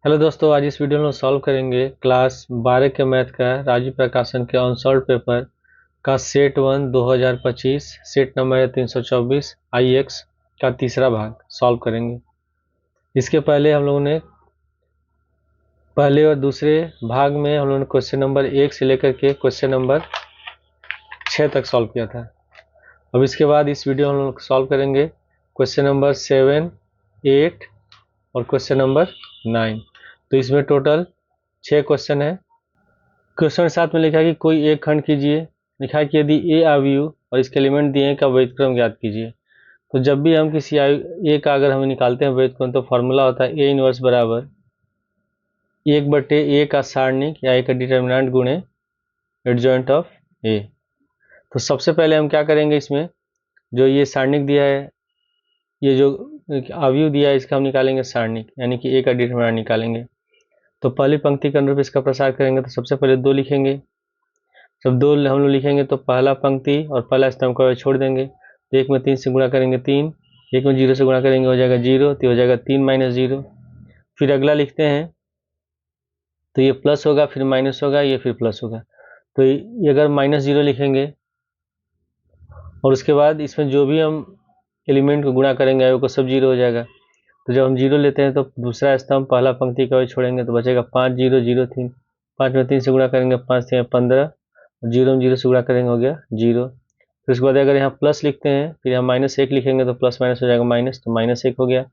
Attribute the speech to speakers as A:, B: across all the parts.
A: Hello दोस्तों, आज इस वीडियो में सॉल्व करेंगे क्लास 12 के मैथ का राजीव प्रकाशन के अनसॉल्व पेपर का सेट 1 2025 सेट नंबर है 324 IX का तीसरा भाग सॉल्व करेंगे। इसके पहले हम लोगों ने पहले और दूसरे भाग में हम लोगों ने क्वेश्चन नंबर 1 से लेकर के क्वेश्चन नंबर 6 तक सॉल्व किया था। अब इसके बाद इस वीडियो में हम लोग सॉल्व करेंगे क्वेश्चन नंबर 7, 8 और क्वेश्चन नंबर 9। तो इसमें टोटल 6 क्वेश्चन है। क्वेश्चन 7 में लिखा है कि कोई एक खंड कीजिए। लिखा है कि यदि ए अवयव और इसके एलिमेंट दिए हैं का व्युत्क्रम ज्ञात कीजिए। तो जब भी हम किसी ए का अगर हम निकालते हैं व्युत्क्रम तो फॉर्मूला होता है ए इनवर्स बराबर 1/a का सारणिक या ए का डिटर्मिनेंट गुणे एडजॉइंट ऑफ ए। तो सबसे पहले हम क्या करेंगे, इसमें जो ये सारणिक दिया है, ये जो अवयव दिया है, इसका हम निकालेंगे सारणिक, यानी कि ए का डिटर्मिनेंट निकालेंगे। तो पहली पंक्ति के अनुरूप इसका प्रसार करेंगे। तो सबसे पहले 2 लिखेंगे। जब 2 हम लोग लिखेंगे तो पहला पंक्ति और पहला स्तंभ को छोड़ देंगे। तो 1 में 3 से गुणा करेंगे 3, 1 में 0 से गुणा करेंगे हो जाएगा 0, तो हो जाएगा 3 माइनस 0। फिर अगला लिखते हैं तो ये प्लस होगा, फिर माइनस होगा, ये फिर प्लस होगा। तो ये अगर -0 लिखेंगे और उसके बाद इसमें जो भी हम एलिमेंट को गुणा करेंगे वो सब 0 हो जाएगा। तो जब हम 0 लेते हैं तो दूसरा स्तंभ पहला पंक्ति का छोड़ेंगे तो बचेगा 5 0 0 3। 5 में 3 से गुणा करेंगे 5 से 15, 0 में 0 से गुणा करेंगे हो गया 0। फिर उसके बाद अगर यहाँ प्लस लिखते हैं फिर यहाँ -1 लिखेंगे तो प्लस माइनस हो जाएगा माइनस, तो -1 हो गया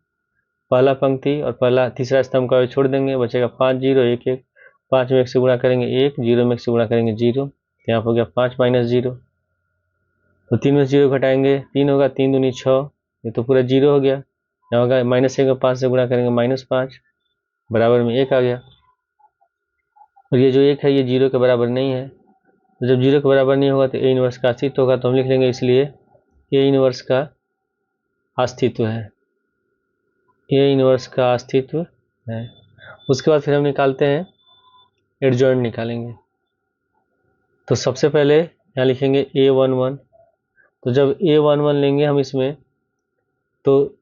A: पहला पंक्ति और पहला तीसरा स्तंभ का छोड़ देंगे, बचेगा 5 0 1 1। 5 में 1 से गुणा करेंगे 1, 0 में 1 से गुणा करेंगे 0, तो यहाँ हो गया 5 माइनस 0। तो 3 में 0 घटाएंगे 3 होगा, 3 दूनी 6, ये तो पूरा 0 हो गया। यहाँ होगा -1 में 5 से गुणा करेंगे -5, बराबर में 1 आ गया। और ये जो 1 है ये 0 के बराबर नहीं है। तो जब 0 के बराबर नहीं होगा तो ए इनवर्स का अस्तित्व होगा, तो हम लिख लेंगे इसलिए ए इनवर्स का अस्तित्व है, ए इनवर्स का अस्तित्व है। उसके बाद फिर हम निकालते हैं एडजॉइंट निकालेंगे। तो सबसे पहले यहाँ लिखेंगे A11। तो जब A11 लेंगे हम इसमें तो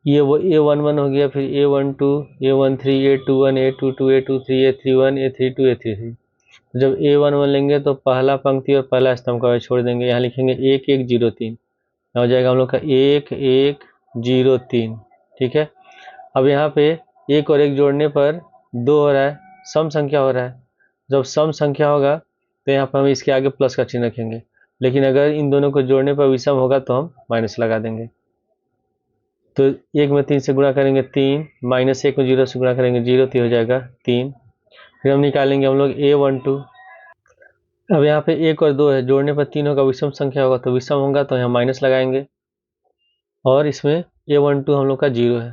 A: ये वो A11 हो गया, फिर A12, A13, A21, A22, A23, A31, A32, A33। जब A11 लेंगे तो पहला पंक्ति और पहला स्तंभ का छोड़ देंगे। यहाँ लिखेंगे 1 1 0 3, हो जाएगा हम लोग का 1 1 0 3। ठीक है। अब यहाँ पे 1 और 1 जोड़ने पर 2 हो रहा है, सम संख्या हो रहा है। जब सम संख्या होगा तो यहाँ पर हम इसके आगे प्लस का चिन्ह रखेंगे, लेकिन अगर इन दोनों को जोड़ने पर विषम होगा तो हम माइनस लगा देंगे। तो 1 में 3 से गुणा करेंगे 3, -1 में 0 से गुणा करेंगे 0, तो हो जाएगा 3। फिर हम निकालेंगे हम लोग A12। अब यहाँ पे 1 और 2 है, जोड़ने पर 3 होगा, विषम संख्या होगा तो विषम होगा तो यहाँ माइनस लगाएंगे। और इसमें A12 हम लोग का 0 है,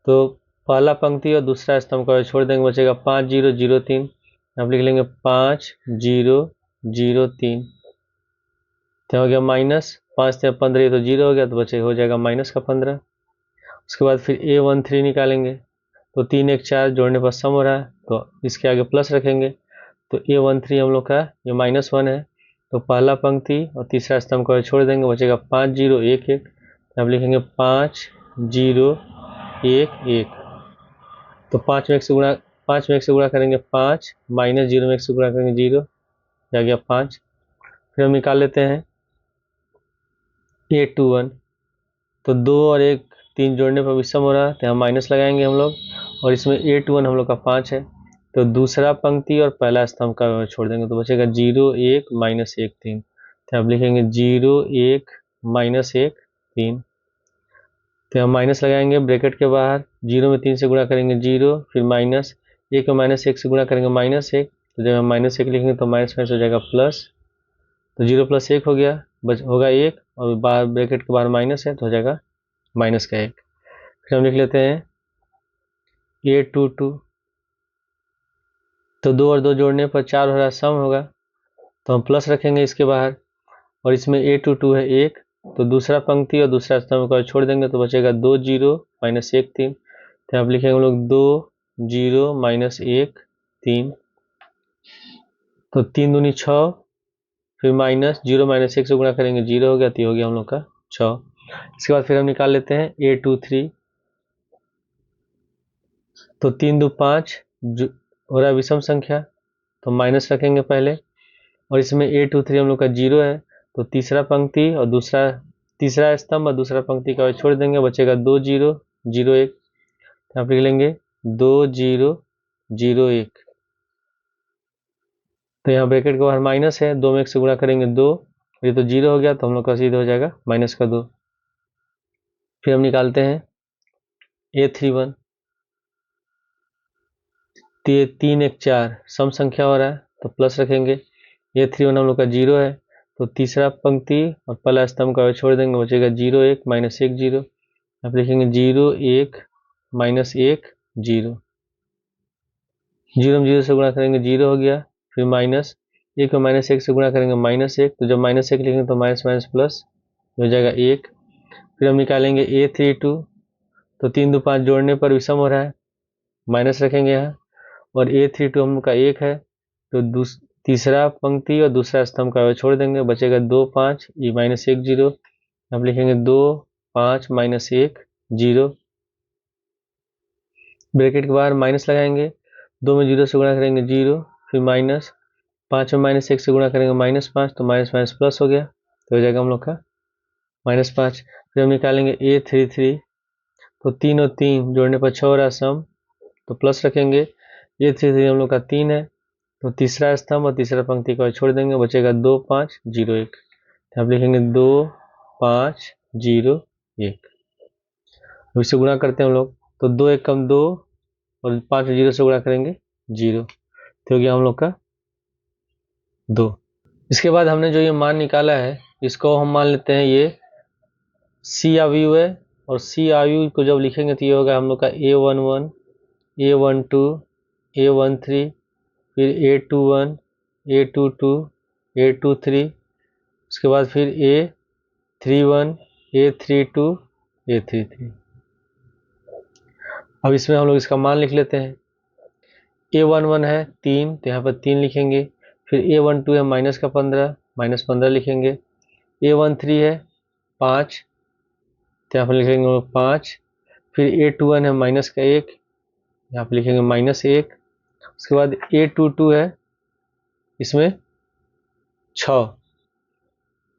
A: तो पहला पंक्ति और दूसरा स्तंभ का छोड़ देंगे, बचेगा 5 0 0 3। अब लिख लेंगे 5 0 0 3, तो हो गया -5 से 15, ये तो 0 हो गया, तो बचेगा हो जाएगा -15। उसके बाद फिर A13 निकालेंगे। तो 3 1 4 जोड़ने पर सम हो रहा है तो इसके आगे प्लस रखेंगे। तो A13 हम लोग का ये -1 है, तो पहला पंक्ति और तीसरा स्तंभ को छोड़ देंगे, बचेगा 5 0 1 1। अब लिखेंगे 5 0 1 1। तो 5 में 1 से गुणा करेंगे 5, -0 में 1 से गुणा करेंगे 0, आ गया 5। फिर हम निकाल लेते हैं A21। तो 2 और 1 3 जोड़ने पर विषम हो रहा है तो यहाँ माइनस लगाएंगे हम लोग, और इसमें A21 हम लोग का 5 है, तो दूसरा पंक्ति और पहला स्तंभ का छोड़ देंगे तो बचेगा 0 1 -1 3। तो अब लिखेंगे 0 1 -1 3। तो हम माइनस लगाएंगे ब्रैकेट के बाहर, 0 में 3 से गुणा करेंगे 0, फिर माइनस 1 में -1 से गुणा करेंगे -1। तो जब हम -1 लिखेंगे तो माइनस हो जाएगा प्लस, तो 0 + 1 हो गया, होगा 1, और बाहर ब्रैकेट के बाहर माइनस है तो हो जाएगा -1। फिर हम लिख लेते हैं A22। तो 2 और 2 जोड़ने पर 4 हो रहा है, सम होगा, तो हम प्लस रखेंगे इसके बाहर, और इसमें A22 है 1, तो दूसरा पंक्ति और दूसरा स्तंभ को छोड़ देंगे तो बचेगा 2 0 -1 3। तो आप लिखेंगे हम लोग 2 0 -1 3। तो 3 दूनी 6, फिर -0 -1 से गुणा करेंगे 0 हो गया, तो हो गया हम लोग का 6। इसके बाद फिर हम निकाल लेते हैं A23। तो 3 2 5 हो रहा है विषम संख्या, तो माइनस रखेंगे पहले। और इसमें 8 2 3 हम लोग का 0 है, तो तीसरा पंक्ति और तीसरा स्तंभ और दूसरा पंक्ति का छोड़ देंगे, बचेगा 2 0 0 1। यहाँ पे लिख लेंगे 2 0 0 1। तो यहाँ ब्रैकेट के बाहर माइनस है, 2 में 1 से गुणा करेंगे 2, ये तो 0 हो गया, तो हम लोग का सीधा हो जाएगा माइनस का 2। फिर हम निकालते हैं A31, तो ये 3 1 4 सम संख्या हो रहा है, तो प्लस रखेंगे। A31 हम लोग का 0 है, तो तीसरा पंक्ति और पहला स्तंभ का छोड़ देंगे, बचेगा 0 1 माइनस 1 0। यहाँ पे लिखेंगे 0 1 माइनस 1 0। 0 में 0 से गुणा करेंगे 0 हो गया, फिर माइनस 1 में माइनस 1 से गुणा करेंगे माइनस 1, तो जब माइनस 1 लिखेंगे तो माइनस माइनस प्लस हो जाएगा 1। फिर हम निकालेंगे A32, तो 3 2 5 जोड़ने पर विषम हो रहा है, माइनस रखेंगे यहाँ। और A32 हम लोग का 1 है, तो तीसरा पंक्ति और दूसरा स्तंभ का छोड़ देंगे, बचेगा 2 5 ये माइनस 1 0। अब लिखेंगे 2 5 माइनस 1 0, ब्रैकेट के बाहर माइनस लगाएंगे, 2 में 0 से गुणा करेंगे 0, फिर माइनस 5 में माइनस 1 से गुणा करेंगे माइनस 5, तो माइनस माइनस प्लस हो गया, तो हो जाएगा हम लोग का -5। फिर हम निकालेंगे A33, तो 3 और 3 जोड़ने पर 6 हो रहा सम, तो प्लस रखेंगे। A33 हम लोग का 3 है, तो तीसरा स्तंभ और तीसरा पंक्ति का छोड़ देंगे, बचेगा 2 5 0 1। अब लिखेंगे 2 5 0 1। इससे गुणा करते हैं हम लोग, तो 2 1 कम 2 और 5 0 से गुणा करेंगे 0, तो हो गया हम लोग का 2। इसके बाद हमने जो ये मान निकाला है, इसको हम मान लेते हैं ये C आव्यूह है, और C आव्यूह को जब लिखेंगे तो ये होगा हम लोग का A11 A12 A13, फिर A21 A22 A23, उसके बाद फिर A31 A32 A33। अब इसमें हम लोग इसका मान लिख लेते हैं। A11 है 3, तो यहाँ पर 3 लिखेंगे। फिर A12 है माइनस का 15, माइनस 15 लिखेंगे। A13 है 5, तो यहाँ पर लिखेंगे 5। फिर A21 है माइनस का 1, यहाँ पर लिखेंगे -1। उसके बाद A22 है इसमें 6,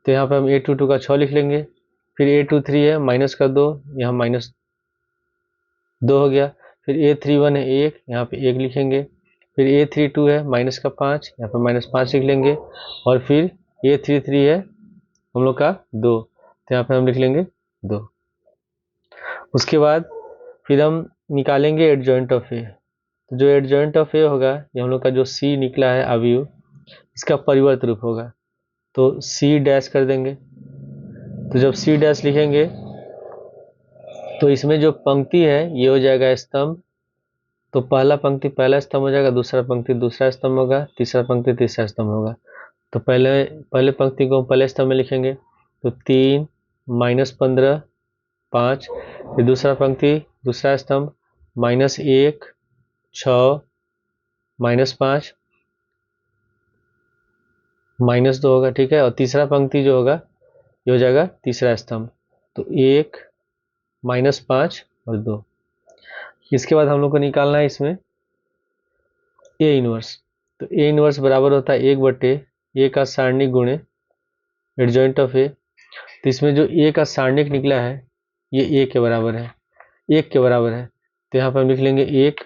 A: तो यहाँ पर हम A22 का 6 लिख लेंगे। फिर A23 है माइनस का 2, यहाँ -2 हो गया। फिर A31 है 1, यहाँ पे 1 लिखेंगे। फिर A32 है माइनस का 5, यहाँ पर -5 लिख लेंगे। और फिर A33 है हम लोग का 2, तो यहाँ पर हम लिख लेंगे 2। उसके बाद फिर हम निकालेंगे एडजॉइंट ऑफ ए। तो जो एडजॉइंट ऑफ ए होगा, ये हम लोग का जो C निकला है अवयव, इसका परिवर्त रूप होगा, तो C डैश कर देंगे। तो जब C डैश लिखेंगे तो इसमें जो पंक्ति है ये हो जाएगा स्तंभ, तो पहला पंक्ति पहला स्तंभ हो जाएगा, दूसरा पंक्ति दूसरा स्तंभ होगा, तीसरा पंक्ति तीसरा स्तंभ होगा। तो पहले पंक्ति को पहले स्तंभ में लिखेंगे, तो 3 -15 5। फिर दूसरा पंक्ति दूसरा स्तंभ -1 6 -5 -2 होगा, ठीक है। और तीसरा पंक्ति जो होगा ये हो जाएगा तीसरा स्तंभ, तो 1 -5 और 2। इसके बाद हम लोग को निकालना है इसमें A इनवर्स। तो A इनवर्स बराबर होता है 1/A का सारणिक गुणे एडजॉइंट ऑफ A। तो इसमें जो A का सारणिक निकला है ये A के बराबर है, 1 के बराबर है, तो यहाँ पर हम लिख लेंगे 1।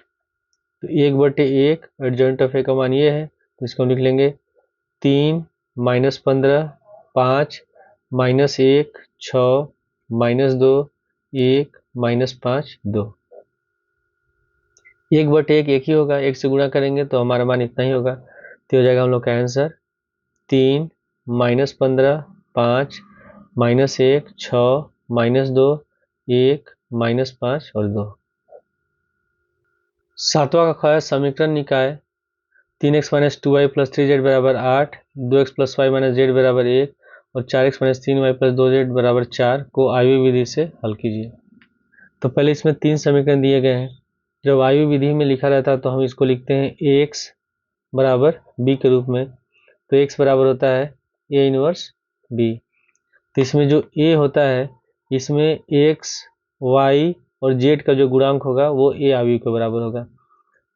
A: तो 1/1 एडजॉइंट ऑफ A का मान ये है, तो इसको हम लिख लेंगे 3 -15 5 -1 6 -2 1 -5 2। 1/1 1 ही होगा, 1 से गुणा करेंगे तो हमारा मान इतना ही होगा, तो हो जाएगा हम लोग का आंसर 3 -15 5 -1 6 -2 1 -5 और 2। सातवां का ख समीकरण निकाय 3x - 2y + 3z = 8, 2x + y - z = 1 और 4x - 3y + 2z = 4 को आयु विधि से हल कीजिए। तो पहले इसमें 3 समीकरण दिए गए हैं। जब आयु विधि में लिखा रहता है तो हम इसको लिखते हैं ax बराबर b के रूप में। तो x बराबर होता है a इनवर्स b। तो इसमें जो a होता है इसमें x y और जेड का जो गुणांक होगा वो ए अवयव के बराबर होगा।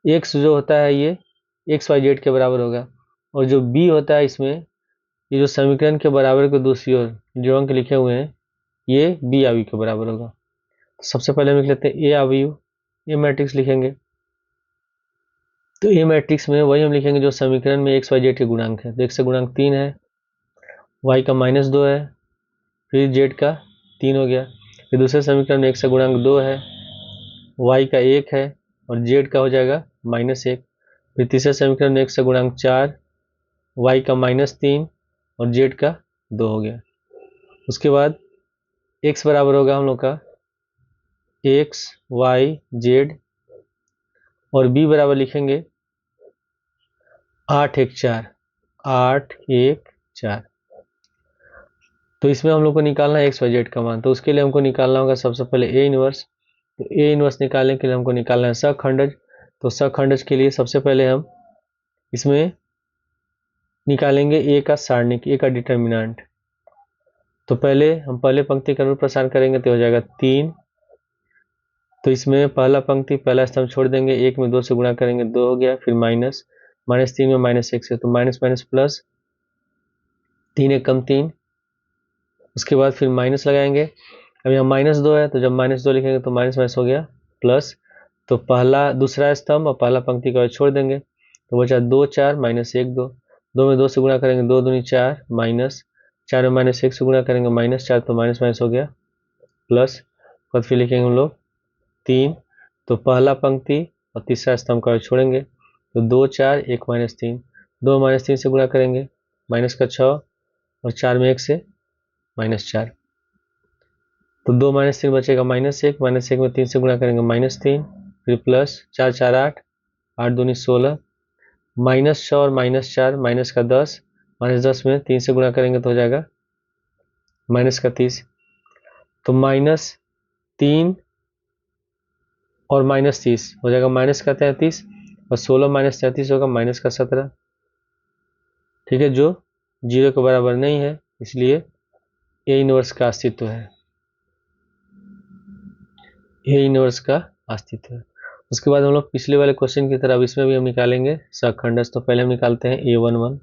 A: एक्स जो होता है ये एक्स वाई जेड के बराबर होगा, और जो बी होता है इसमें, ये जो समीकरण के बराबर को दूसरी ओर जो अंक लिखे हुए हैं ये बी अवयव के बराबर होगा। तो सबसे पहले हम लिख लेते हैं ए अवयव, ये मैट्रिक्स लिखेंगे। तो ए मैट्रिक्स में वही हम लिखेंगे जो समीकरण में एक्स वाई जेड के गुणांक है। तो एक्स का गुणांक 3 है, वाई का -2 है, फिर जेड का 3 हो गया। फिर दूसरे समीकरण में एक्स का गुणांक 2 है, वाई का 1 है और जेड का हो जाएगा -1। फिर तीसरे समीकरण में एक्स का गुणांक 4, वाई का -3 और जेड का 2 हो गया। उसके बाद एक्स बराबर होगा हम लोग का एक्स वाई जेड, और बी बराबर लिखेंगे 8 1 4, 8 1 4। तो इसमें हम लोग को निकालना है एक्स वाई जेड का मान। तो उसके लिए हमको निकालना होगा सबसे पहले ए इनवर्स। तो ए इनवर्स निकालने के लिए हमको निकालना है सखंडज। तो सखंडज के लिए सबसे पहले हम इसमें निकालेंगे ए का सारणिक, ए का डिटर्मिनेंट। तो पहले हम पहले पंक्ति का अनुरूप प्रसारण करेंगे तो हो जाएगा 3। तो इसमें पहला पंक्ति पहला स्तंभ छोड़ देंगे, 1 में 2 से गुणा करेंगे 2 हो गया, फिर माइनस, -3 में -1 से, तो माइनस माइनस प्लस, 3 1 कम 3। उसके बाद फिर माइनस लगाएंगे। अब यहाँ -2 है तो जब -2 लिखेंगे तो माइनस माइनस हो गया प्लस। तो पहला दूसरा स्तंभ और पहला पंक्ति का छोड़ देंगे तो बचा 2 4 -1 2। 2 में 2 से गुणा करेंगे 2 दूनी 4, माइनस 4 में -1 से गुणा करेंगे -4, तो माइनस माइनस हो गया प्लस। बाद फिर लिखेंगे हम लोग 3। तो पहला पंक्ति और तीसरा स्तंभ का छोड़ेंगे तो 2 4 1 -3। 2 -3 से गुणा करेंगे माइनस का 6 और 4 में 1 से -4। तो 2 -3 बचेगा -1, -1 में 3 से गुणा करेंगे -3, फिर प्लस 4 4 8, 8 दूनी 16, -6 और -4 माइनस का 10, -10 में 3 से गुणा करेंगे तो हो जाएगा माइनस का 30। तो -3 और -30 हो जाएगा माइनस का 33, और 16 -33 होगा माइनस का 17। ठीक है, जो 0 के बराबर नहीं है, इसलिए ए इनवर्स का अस्तित्व है, ए इनवर्स का अस्तित्व है। उसके बाद हम लोग पिछले वाले क्वेश्चन की तरह इसमें भी हम निकालेंगे सखंडज। तो पहले हम निकालते हैं a11।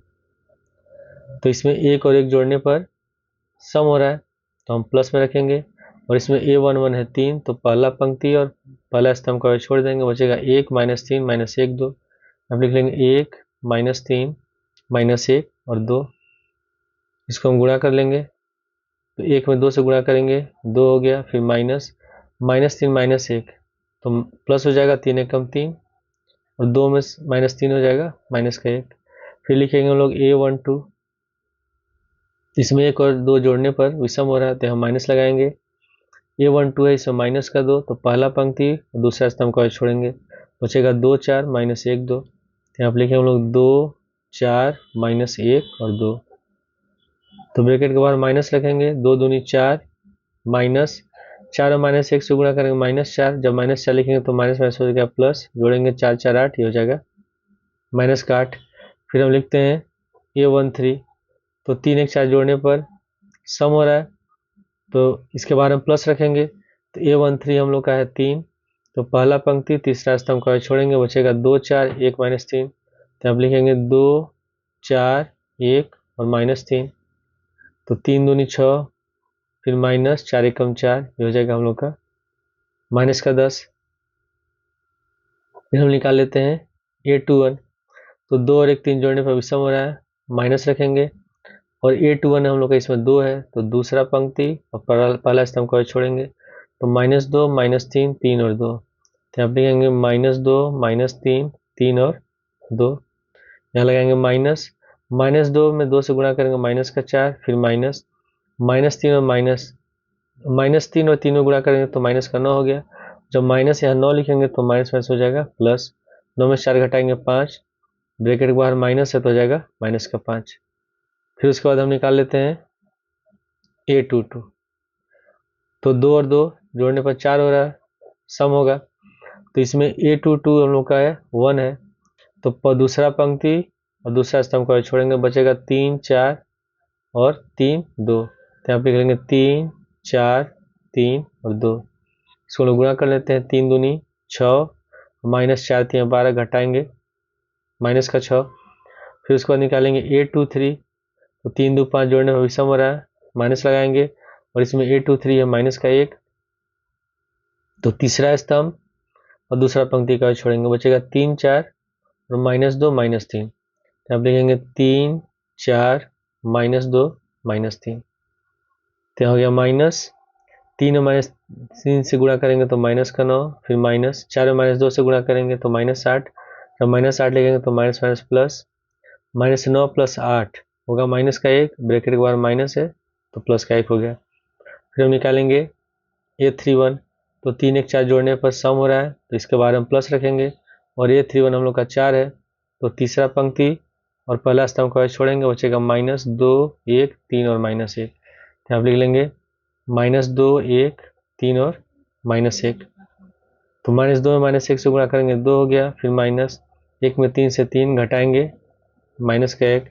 A: तो इसमें 1 और 1 जोड़ने पर सम हो रहा है तो हम प्लस में रखेंगे, और इसमें a11 है 3, तो पहला पंक्ति और पहला स्तंभ का छोड़ देंगे, बचेगा 1 -3 -1 2। अब लिख लेंगे 1 -3 -1 और 2। इसको हम गुणा कर लेंगे तो 1 में 2 से गुणा करेंगे 2 हो गया, फिर -3 -1 तो प्लस हो जाएगा 3 1 कम 3, और 2 में -3 हो जाएगा माइनस का 1। फिर लिखेंगे हम लोग a12। इसमें 1 और 2 जोड़ने पर विषम हो रहा है तो हम माइनस लगाएंगे। a12 है, इसमें माइनस का 2, तो पहला पंक्ति और दूसरा स्तंभ का छोड़ेंगे, बचेगा 2 4 -1 2। तो यहाँ पर लिखेंगे हम लोग 2 4 -1 और 2। तो ब्रैकेट के बाहर माइनस रखेंगे, 2 दूनी 4, -4 और -1 से गुणा करेंगे -4, जब -4 लिखेंगे तो माइनस माइनस हो जाएगा प्लस, जोड़ेंगे 4 4 8, ये हो जाएगा माइनस का 8। फिर हम लिखते हैं a13। तो 3 1 4 जोड़ने पर सम हो रहा है तो इसके बारे में प्लस रखेंगे, तो a13 हम लोग का है 3। तो पहला पंक्ति तीसरा स्तंभ का छोड़ेंगे, बचेगा 2 4 1 -3। तो अब लिखेंगे 2 4 1 और -3। तो 3 दूनी 6, फिर -4 1 कम 4, ये हो जाएगा हम लोग का माइनस का 10। फिर हम निकाल लेते हैं a21। तो 2 और 1 3 जोड़ने पर विषम हो रहा है, माइनस रखेंगे, और a21 हम लोग का इसमें 2 है, तो दूसरा पंक्ति और पहला स्तंभ को छोड़ेंगे, तो -2 -3 3 और 2। तो यहाँ लिखेंगे -2 -3 3 और 2। यहाँ लगाएंगे -2 में 2 से गुणा करेंगे माइनस का 4, फिर -3 और -3 और 3 में गुणा करेंगे तो माइनस का 9 हो गया। जब माइनस यहाँ 9 लिखेंगे तो माइनस माइनस हो जाएगा प्लस, 9 में 4 घटाएंगे 5, ब्रैकेट के बाहर माइनस है तो हो जाएगा माइनस का 5। फिर उसके बाद हम निकाल लेते हैं a22। तो 2 और 2 जोड़ने पर 4 हो रहा है, सम होगा। तो इसमें a22 हम लोग का है 1 है, तो दूसरा पंक्ति और दूसरा स्तंभ को छोड़ेंगे, बचेगा 3 4 और 3 2। तो यहाँ पे लिखेंगे 3 4 3 और 2। इसको लोग गुणा कर लेते हैं, 3 दूनी 6 माइनस 4 3 12 घटाएंगे माइनस का 6। फिर उसके बाद निकालेंगे 8 2 3, तो 3 2 5 जोड़ने में विषम हो रहा है, माइनस लगाएंगे और इसमें 8 2 3 है माइनस का 1, तो तीसरा स्तंभ और दूसरा पंक्ति का छोड़ेंगे, बचेगा 3 4 और माइनस 2 माइनस 3, तो आप लिखेंगे 3 4 माइनस 2 माइनस 3, तो हो गया माइनस 3 और माइनस 3 से गुणा करेंगे तो माइनस का 9, फिर माइनस 4 और माइनस 2 से गुणा करेंगे तो माइनस 8, जब माइनस 8 लिखेंगे तो minus minus plus, minus 9 plus 8 होगा माइनस का 1, ब्रैकेट के बाद माइनस है तो प्लस का 1 हो गया। फिर हम निकालेंगे A31, तो 3 1 4 जोड़ने पर सम हो रहा है तो इसके बाद हम प्लस रखेंगे और A31 हम लोग का 4 है, तो तीसरा पंक्ति और पहला स्तंभ को छोड़ेंगे, बचेगा माइनस 2 1 3 और माइनस 1, तो आप लिख लेंगे माइनस 2 1 3 और माइनस 1, तो माइनस 2 में माइनस 1 से गुणा करेंगे 2 हो गया, फिर माइनस 1 में 3 से 3 घटाएंगे माइनस का 1,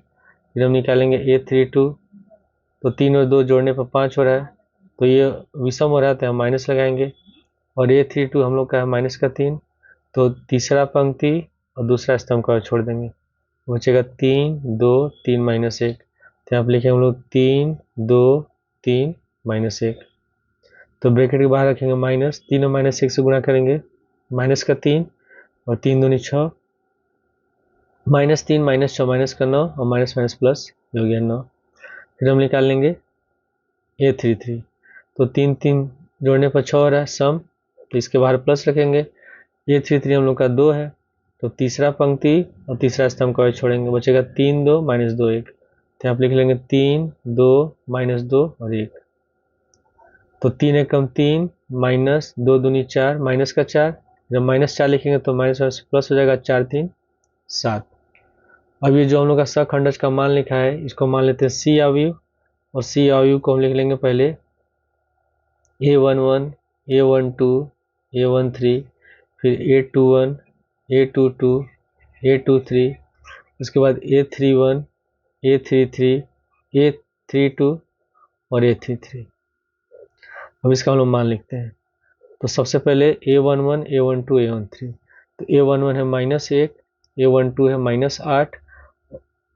A: फिर हम निकालेंगे A32, तो 3 और 2 जोड़ने पर 5 हो रहा है, तो ये विषम हो रहा है तो हम माइनस लगाएंगे और A32 हम लोग का है माइनस का 3, तो तीसरा पंक्ति और दूसरा स्तंभ का छोड़ देंगे, बचेगा 3 2 3 माइनस 1, तो यहाँ पर लिखेंगे हम लोग 3 2 3 माइनस 1, तो ब्रैकेट के बाहर रखेंगे माइनस 3 और माइनस 1 से गुणा करेंगे माइनस का 3 और 3 दूनी 6, माइनस 3 माइनस 6 माइनस का 9 और माइनस माइनस प्लस हो गया 9। फिर हम निकाल लेंगे A33, तो 3 3 जोड़ने पर 6 हो रहा है सम, तो इसके बाहर प्लस रखेंगे, A33 हम लोग का 2 है, तो तीसरा पंक्ति और तीसरा स्तंभ का छोड़ेंगे, बचेगा 3 2 माइनस 2 1, तो आप लिख लेंगे 3 2 माइनस 2 और 1, तो 3 1 कम 3 माइनस 2 दूनी 4 माइनस का 4, जब माइनस 4 लिखेंगे तो माइनस प्लस हो जाएगा 4 3 7। अब ये जो हम लोग का सखंडज का मान लिखा है इसको मान लेते हैं C अवयव, और C अवयव को हम लिख लेंगे पहले A11 A12 A13, फिर A21 A22 A23, उसके बाद A31 A33 A32 और A33। अब इसका हम लोग मान लिखते हैं, तो सबसे पहले A11 A12 A13, तो A11 है माइनस 1, A12 है माइनस 8,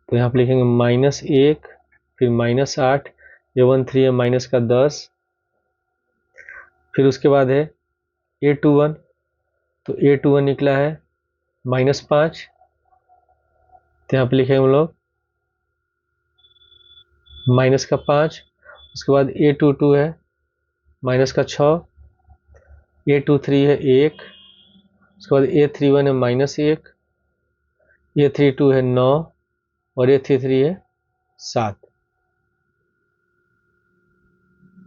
A: तो यहाँ पर लिखेंगे माइनस 1 फिर माइनस 8, A13 है माइनस का 10, फिर उसके बाद है A21, तो A21 निकला है माइनस 5, तो यहाँ पर लिखेंगे हम लोग माइनस का 5, उसके बाद A22 है माइनस का 6, A23 है 1, उसके बाद A31 है माइनस 1, A32 है 9 और A33 है 7।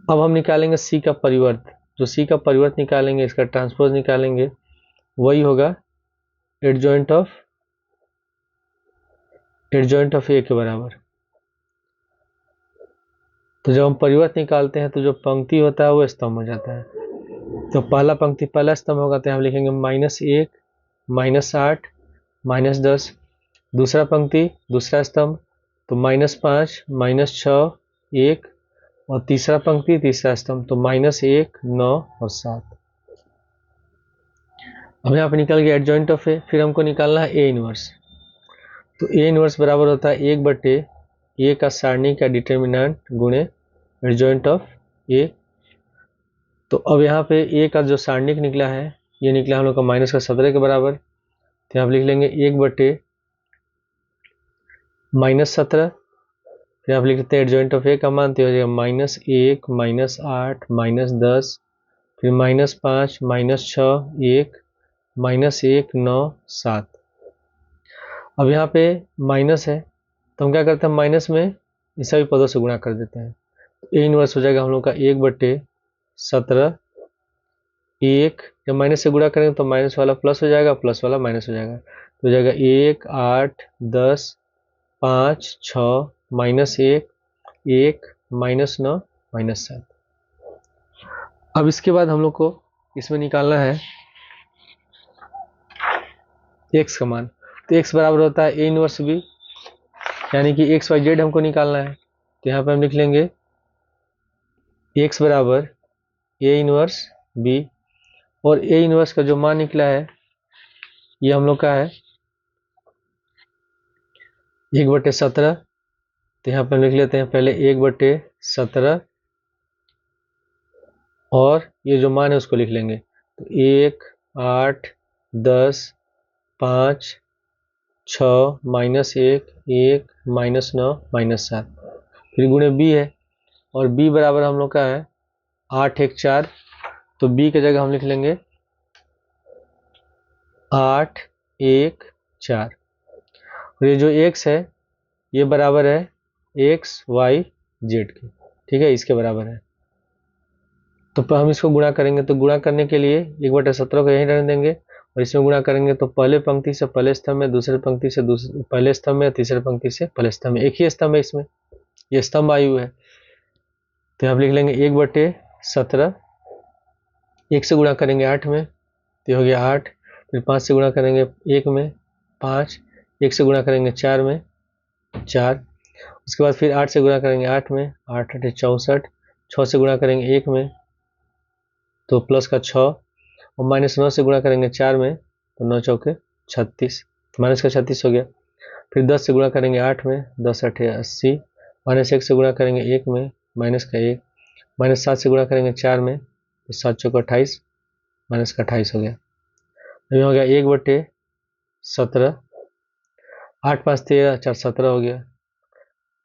A: अब हम निकालेंगे C का परिवर्त, जो C का परिवर्त निकालेंगे इसका ट्रांसपोज निकालेंगे, वही होगा एडजॉइंट ऑफ A के बराबर। तो जब हम परिवर्त निकालते हैं तो जो पंक्ति होता है वो स्तंभ हो जाता है, तो पहला पंक्ति पहला स्तंभ होगा, तो हम लिखेंगे माइनस 1 माइनस 8 माइनस 10, दूसरा पंक्ति दूसरा स्तंभ तो माइनस 5 माइनस 6 1, और तीसरा पंक्ति तीसरा स्तंभ तो माइनस 1 9 और 7। अब यहाँ पे निकल गया एडजॉइंट ऑफ ए, फिर हमको निकालना है ए इनवर्स, तो ए इनवर्स बराबर होता है 1/a का सारणी का डिटर्मिनेंट गुणे एडजॉइंट ऑफ ए। तो अब यहाँ पे ए का जो सारणिक निकला है ये निकला हम लोग का माइनस का 17 के बराबर, तो यहाँ पे लिख लेंगे 1/- माइनस 17, फिर आप लिखते हैं एडजॉइंट ऑफ ए का मान, तो हो जाएगा माइनस 1 माइनस 8 माइनस 10, फिर माइनस 5 माइनस 6 1 माइनस 1 9 7। अब यहाँ पे माइनस है तो हम क्या करते हैं माइनस में इस सभी पदों से गुणा कर देते हैं, तो ए इनवर्स हो जाएगा हम लोग का 1/17 1, जब माइनस से गुणा करेंगे तो माइनस वाला प्लस हो जाएगा प्लस वाला माइनस हो जाएगा, तो हो जाएगा 1 8 10 5 6 माइनस 1 1 माइनस 9 माइनस 7। अब इसके बाद हम लोग को इसमें निकालना है x का मान, तो x बराबर होता है ए इनवर्स बी, यानी कि एक्स वाई जेड हमको निकालना है, तो यहाँ पे हम लिख लेंगे x बराबर ए इनवर्स बी, और ए इनवर्स का जो मान निकला है ये हम लोग का है 1/17। तो यहाँ पर लिख लेते हैं पहले 1/17 और ये जो मान है उसको लिख लेंगे। तो 1, 8, 10, 5, 6, -1, 1, -9, -7, फिर गुणे बी है और बी बराबर हम लोग का है 8, 1, 4। तो बी की जगह हम लिख लेंगे 8, 1, 4 और ये जो x है ये बराबर है x, y, z के, ठीक है, इसके बराबर है। तो हम इसको गुणा करेंगे, तो गुणा करने के लिए 1/17 को यहीं रहने देंगे और इसमें गुणा करेंगे तो पहले पंक्ति से पहले स्तंभ में, दूसरे पंक्ति से दूसरे पहले स्तंभ में, तीसरे पंक्ति से पहले स्तंभ में। एक ही स्तंभ है इसमें, ये स्तंभ आयु है। तो यहाँ लिख लेंगे 1/17, 1 से गुणा करेंगे 8 में तो हो गया 8, फिर 5 से गुणा करेंगे 1 में 5, 1 से गुणा करेंगे 4 में 4, उसके बाद फिर 8 से गुणा करेंगे 8 में, 8 8 64, 6 से गुणा करेंगे 1 में तो प्लस का 6 और -9 से गुणा करेंगे 4 में तो 9 चौके 36, माइनस का 36 हो गया। फिर 10 से गुणा करेंगे 8 में, 10 8 80, -1 से गुणा करेंगे 1 में, माइनस का 1, -7 से गुणा करेंगे 4 में तो 7 चौके 28, माइनस का 28 हो गया। अभी हो गया 1/17, 8 5 13, 4 17 हो गया।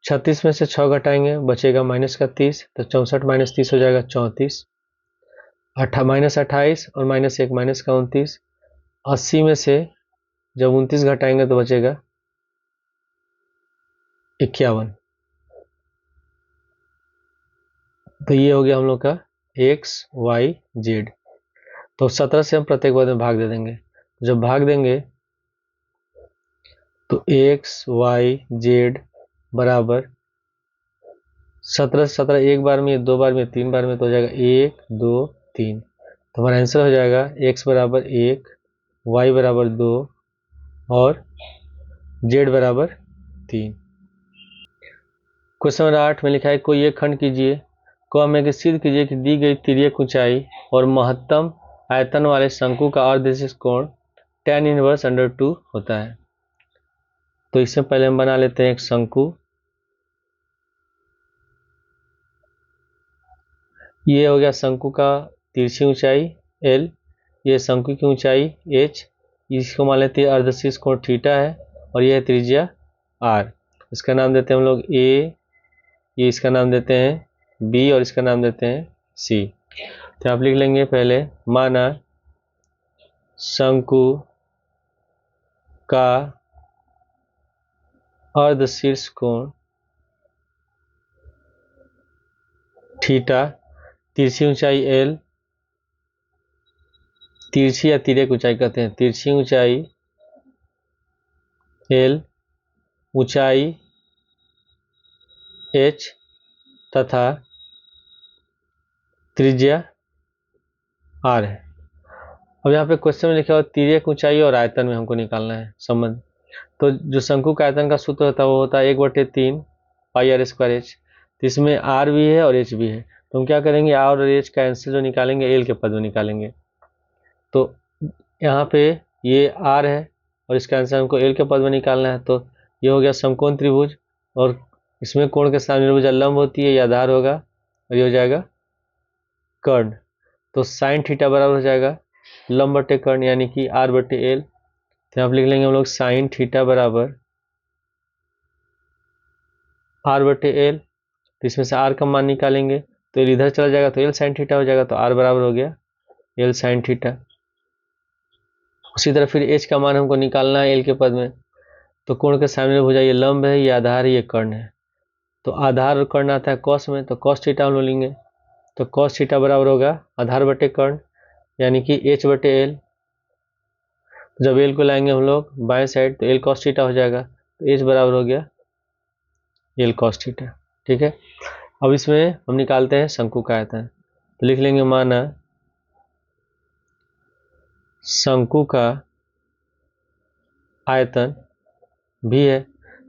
A: 36 में से 6 घटाएंगे बचेगा माइनस का 30, तो 64 - 30 हो जाएगा 34, -28 और -1 माइनस का 29, 80 में से जब 29 घटाएंगे तो बचेगा 51। तो ये हो गया हम लोग का x, y, z। तो 17 से हम प्रत्येक पद में भाग दे देंगे। जब भाग देंगे तो x, y, z बराबर 17 से 17 एक बार में, 2 बार में, 3 बार में तो हो जाएगा 1 2 3। तो हमारा आंसर हो जाएगा x बराबर 1, y बराबर 2 और z बराबर 3। क्वेश्चन नंबर 8 में लिखा है कोई एक खंड कीजिए, को हमें सिद्ध कीजिए कि दी गई तिर्यक ऊंचाई और महत्तम आयतन वाले शंकु का अर्धदिश कोण tan इनवर्स √2 होता है। तो इससे पहले हम बना लेते हैं एक शंकु। ये हो गया शंकु का तिरछी ऊंचाई L, ये शंकु की ऊंचाई H, इसको मान लेते हैं अर्धशीर्ष कोण थीटा है और यह है त्रिज्या R। इसका नाम देते हैं हम लोग A, ये इसका नाम देते हैं B और इसका नाम देते हैं C। तो आप लिख लेंगे पहले, माना शंकु का अर्धशीर्ष कोण थीटा, तिरछी ऊंचाई L, तिरछी या तिर्यक ऊंचाई कहते हैं, तिरछी ऊंचाई L, ऊंचाई H तथा त्रिज्या R है। अब यहाँ पे क्वेश्चन में लिखा हुआ तिर्यक ऊंचाई और आयतन में हमको निकालना है संबंध। तो जो शंकु का आयतन का सूत्र होता है वो होता है 1/3 πr²h। तो इसमें R भी है और H भी है, तो हम क्या करेंगे R और H का आंसर जो निकालेंगे L के पद में निकालेंगे। तो यहाँ पे ये R है और इसका आंसर हमको L के पद में निकालना है। तो ये हो गया समकोण त्रिभुज और इसमें कोण के सामने भुजा लंब होती है या आधार होगा और ये हो जाएगा कर्ण। तो साइन थीटा बराबर हो जाएगा लंब बटे कर्ण यानी कि R/L। तो आप लिख लेंगे हम लोग साइन थीटा बराबर R/L। तो इसमें से R का मान निकालेंगे तो L इधर चला जाएगा तो L साइन थीटा हो जाएगा, तो R बराबर हो गया L साइन थीटा। उसी तरह फिर H का मान हमको निकालना है L के पद में। तो कोण के सामने भुजा ये लंब है, ये आधार है, ये कर्ण है। तो आधार और कर्ण आता है कॉस में, तो कॉस थीटा हम लोग लेंगे। तो कॉस थीटा बराबर होगा आधार बटे कर्ण यानी कि H/L। जब L को लाएंगे हम लोग बाएं साइड तो L कॉस थीटा हो जाएगा, तो H बराबर हो गया L कॉस थीटा। ठीक है, अब इसमें हम निकालते हैं शंकु का आयतन। तो लिख लेंगे माना शंकु का आयतन भी है।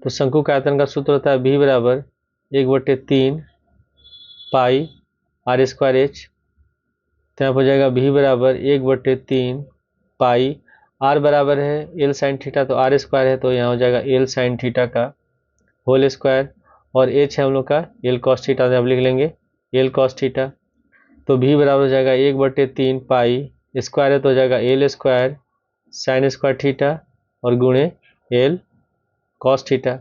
A: तो शंकु का आयतन का सूत्र होता है V बराबर 1/3 πr²h। तो यहाँ पर हो जाएगा भी बराबर 1/3 पाई, आर बराबर है एल साइन थीटा, तो आर स्क्वायर है, तो यहाँ हो जाएगा एल साइन थीटा का होल स्क्वायर, और एच है हम लोग का एल कॉस थीटा, तो आप लिख लेंगे एल कॉस थीटा। तो भी बराबर हो जाएगा 1/3 पाई, स्क्वायर है तो हो जाएगा L square sine square theta और गुणे एल कॉस थीटा।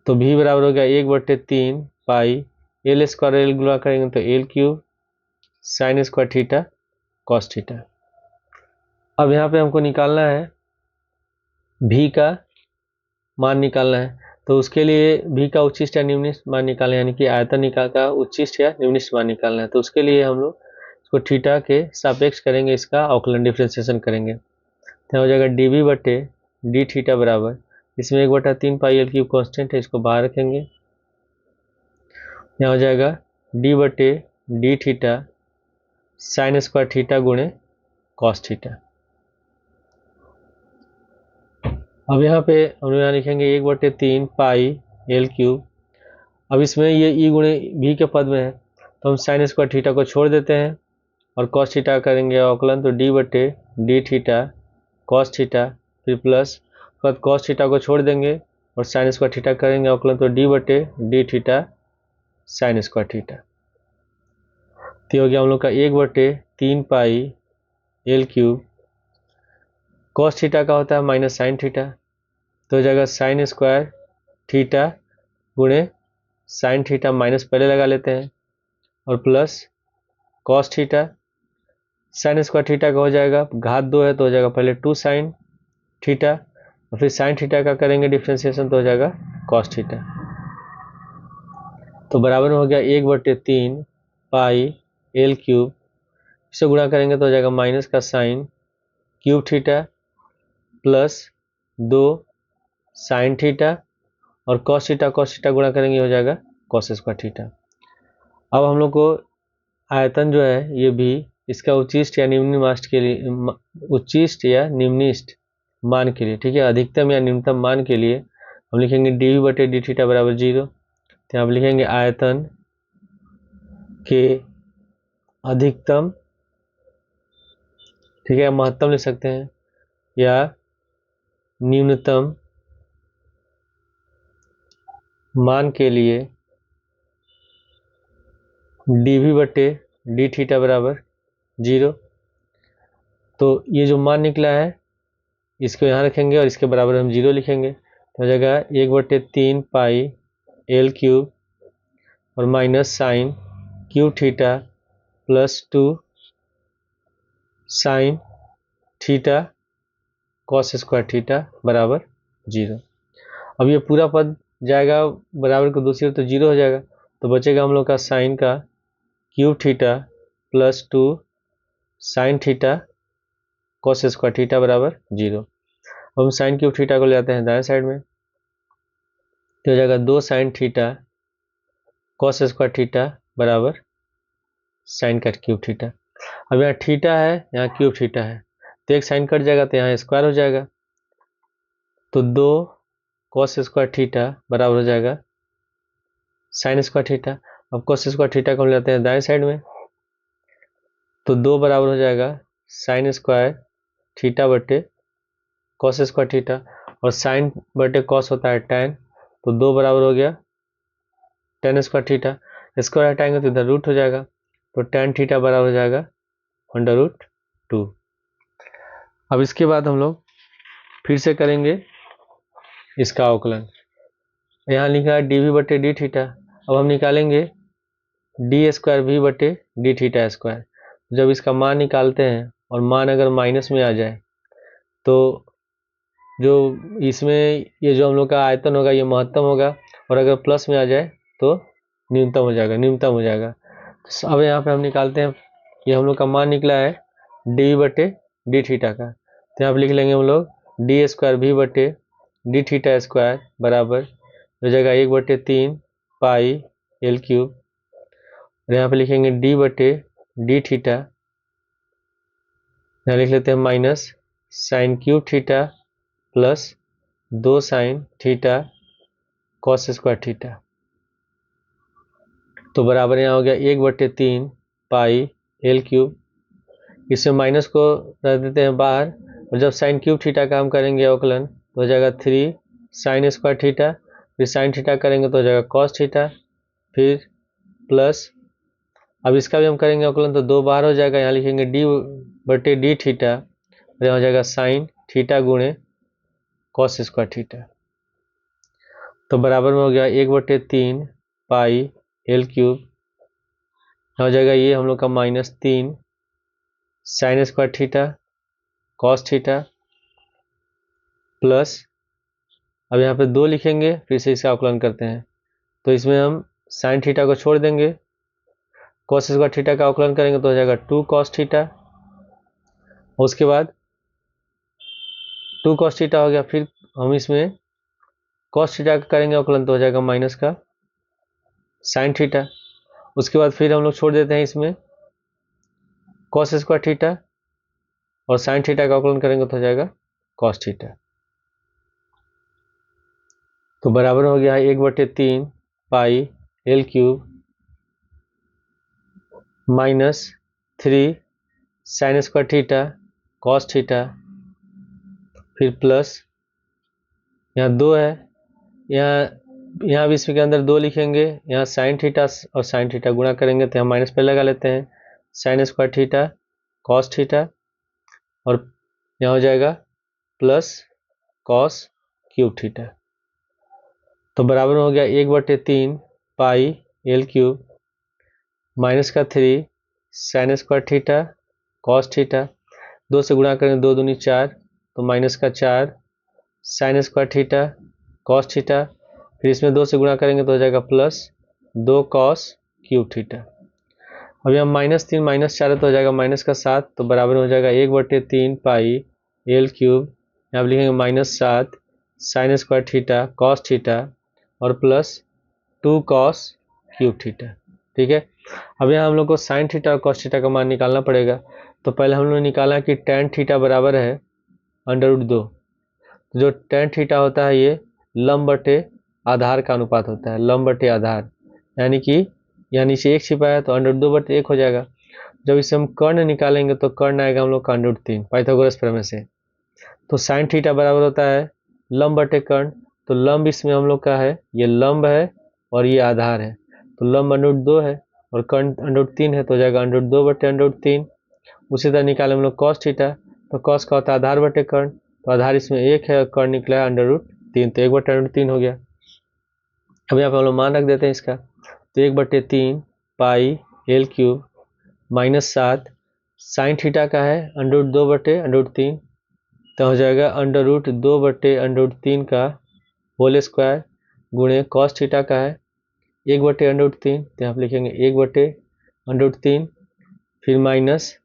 A: तो भी बराबर हो गया 1/3 पाई, एल स्क्वायर एल गुणा करेंगे तो L cube sine square theta cos theta. अब यहाँ पे हमको निकालना है भी का मान निकालना है, तो उसके लिए भी का उच्चिष्ट या निम्निष्ट मान निकालना है, यानी कि आयतन निकाल का उच्चिष्ट या निम्निष्ट मान निकालना है। तो उसके लिए हम लोग इसको थीटा के सापेक्ष करेंगे, इसका अवकलन डिफ्रेंसिएशन करेंगे। तो हो जाएगा डी बी बटे डी थीटा बराबर, इसमें 1/3 पाई एल क्यूब कॉन्स्टेंट है, इसको बाहर रखेंगे। यहाँ हो जाएगा डी बटे D theta sine square theta गुणे कॉस थीटा। अब यहाँ पे हम यहाँ लिखेंगे 1/3 पाई एल क्यूब। अब इसमें ये ई गुणे भी के पद में है, तो हम साइन स्क्वायर थीटा को छोड़ देते हैं और कॉस थीटा करेंगे अवकलन, तो डी बटे डी थीटा कॉस थीटा, फिर प्लस बाद कॉस थीटा को छोड़ देंगे और साइन स्क्वायर थीटा करेंगे अवकलन, तो डी बटे D theta sine square theta. तो हो गया हम लोग का 1/3 pi L cube, cos theta का होता है माइनस साइन थीटा, तो हो जाएगा साइन स्क्वायर थीटा गुणे साइन थीटा, माइनस पहले लगा लेते हैं, और plus cos theta sine square theta का हो जाएगा घात 2 है तो हो जाएगा पहले 2 साइन थीटा, और फिर साइन थीटा का करेंगे डिफ्रेंसिएशन तो हो जाएगा कॉस थीटा। तो बराबर में हो गया 1/3 पाई एल क्यूब, इसे गुणा करेंगे तो हो जाएगा माइनस का sine cube theta plus 2 sine theta, और कॉस थीटा गुणा करेंगे हो जाएगा कॉस स्क्वायर थीटा। अब हम लोग को आयतन जो है ये भी इसका उच्चिष्ट या निम्निष्ट के लिए, उच्चिष्ट या निम्निष्ट मान के लिए, ठीक है, अधिकतम या न्यूनतम मान के लिए हम लिखेंगे डी बटे डी थीटा बराबर 0। तो यहाँ लिखेंगे आयतन के अधिकतम, ठीक है, महत्तम लिख सकते हैं, या न्यूनतम मान के लिए डी भी बटे डी थीटा बराबर 0। तो ये जो मान निकला है इसको यहाँ रखेंगे और इसके बराबर हम 0 लिखेंगे, तो हो जाएगा 1/3 पाई एल क्यूब और minus sine cube theta plus 2 sine theta cos square theta बराबर 0। अब ये पूरा पद जाएगा बराबर को दूसरी ओर तो 0 हो जाएगा, तो बचेगा हम लोग का साइन का cube theta plus 2 sine theta cos square theta बराबर 0। अब हम साइन क्यूब थीटा को ले आते हैं दाएं साइड में, तो हो जाएगा 2 sine theta cos square theta बराबर साइन का क्यूब थीटा। अब यहाँ थीटा है, यहाँ क्यूब थीटा है, तो एक साइन कट जाएगा तो यहाँ स्क्वायर हो जाएगा, तो 2 कॉस स्क्वायर थीटा बराबर हो जाएगा साइन स्क्वायर थीटा। अब कॉस स्क्वायर थीटा को ले आते हैं दाएं साइड में, तो 2 बराबर हो जाएगा साइन स्क्वायर थीटा बटे कॉस स्क्वायर थीटा, और साइन बटे कॉस होता है tan, तो 2 बराबर हो गया tan स्क्वायर थीटा, स्क्वायर हटाएंगे तो इधर रूट हो जाएगा, तो tan थीटा बराबर हो जाएगा √2। अब इसके बाद हम लोग फिर से करेंगे इसका अवकलन, यहाँ लिखा है डी भी बटे डी थीटा। अब हम निकालेंगे डी स्क्वायर भी बटे डी थीटा स्क्वायर। जब इसका मान निकालते हैं और मान अगर माइनस में आ जाए तो जो इसमें ये जो हम लोग का आयतन होगा ये महत्तम होगा, और अगर प्लस में आ जाए तो न्यूनतम हो जाएगा, न्यूनतम हो जाएगा। तो अब यहाँ पे हम निकालते हैं, ये हम लोग का मान निकला है डी बटे डी थीटा का, तो यहाँ पे लिख लेंगे हम लोग डी स्क्वायर भी बटे डी थीटा स्क्वायर बराबर हो जाएगा 1/3 पाई एल क्यूब, और यहाँ पे लिखेंगे डी बटे डी थीटा, यहाँ लिख लेते हैं minus sine cube theta plus 2 sine theta cos square theta. तो बराबर यहाँ हो गया 1/3 पाई एल क्यूब, इसमें माइनस को रख देते हैं बाहर, और जब साइन क्यूब थीटा का हम करेंगे अवकलन तो हो जाएगा 3 साइन स्क्वायर थीटा, फिर साइन थीटा करेंगे तो हो जाएगा कॉस थीटा, फिर प्लस, अब इसका भी हम करेंगे अवकलन तो 2 बाहर हो जाएगा, यहाँ लिखेंगे डी बटे डी थीटा, और यहाँ हो जाएगा साइन थीटा गुणे कॉस स्क्वायर थीटा, तो बराबर में हो गया 1/3 पाई एल क्यूब, हो जाएगा ये हम लोग का -3 sine square theta cos theta plus, अब यहाँ पे 2 लिखेंगे, फिर से इसका अवकलन करते हैं तो इसमें हम साइन थीटा को छोड़ देंगे, कॉस स्क्वायर थीटा का अवकलन करेंगे तो हो जाएगा 2 कॉस थीटा, उसके बाद 2 कॉस थीटा हो गया, फिर हम इसमें कॉस थीटा का करेंगे अवकलन तो हो जाएगा माइनस का साइन थीटा, उसके बाद फिर हम लोग छोड़ देते हैं इसमें कॉस स्क्वायर थीटा, और साइन थीटा का अवकलन करेंगे तो हो जाएगा कॉस थीटा, तो बराबर हो गया 1/3 pi L cube -3 sine square theta cos theta, फिर प्लस, यहाँ 2 है, यहाँ भी इसके अंदर 2 लिखेंगे, यहाँ साइन थीटा और साइन थीटा गुणा करेंगे तो यहाँ माइनस पे लगा लेते हैं, sine square theta cos theta, और यहाँ हो जाएगा प्लस कॉस क्यूब थीटा, तो बराबर हो गया 1/3 pi L cube -3 sine square theta cos theta, 2 से गुणा करेंगे 2 दूनी 4, तो -4 sine square theta cos theta, फिर इसमें 2 से गुणा करेंगे तो हो जाएगा +2 कॉस क्यूब थीटा, अब यहाँ -3 -4 तो हो जाएगा -7, तो बराबर हो जाएगा 1/3 पाई एल क्यूब, यहाँ लिखेंगे -7 sine square theta cos theta और +2 कॉस क्यूब थीटा, ठीक है। अब यहाँ हम लोग को साइन थीटा और कॉस थीटा का मान निकालना पड़ेगा, तो पहले हम लोग ने निकाला कि tan थीटा बराबर है √2, जो tan थीटा होता है ये लंब बटे आधार का अनुपात होता है, लंब बटे आधार, यानी कि यहाँ नीचे 1 छिपा है तो √2/1 हो जाएगा। जब इसे हम कर्ण निकालेंगे तो कर्ण आएगा हम लोग का √3 पाइथागोरस प्रमेय से, तो साइन थीटा बराबर होता है लंब बटे कर्ण, तो लंब इसमें हम लोग का है, ये लंब है और ये आधार है, तो लंब √2 है और कर्ण √3 है, तो हो जाएगा √2/3। उसी तरह निकाले हम लोग कॉस थीटा, तो कॉस का होता है आधार बटे कर्ण, तो आधार इसमें 1 है और कर्ण निकला है √3, तो 1/3 हो गया। अब यहाँ पे हम लोग मान रख देते हैं इसका, तो 1/3 pi L cube -7 sine theta का है √2/3, तो हो जाएगा √2/3 का होल स्क्वायर गुणे कॉस थीटा का है 1/√3, तो यहाँ पे लिखेंगे 1/√3, फिर माइनस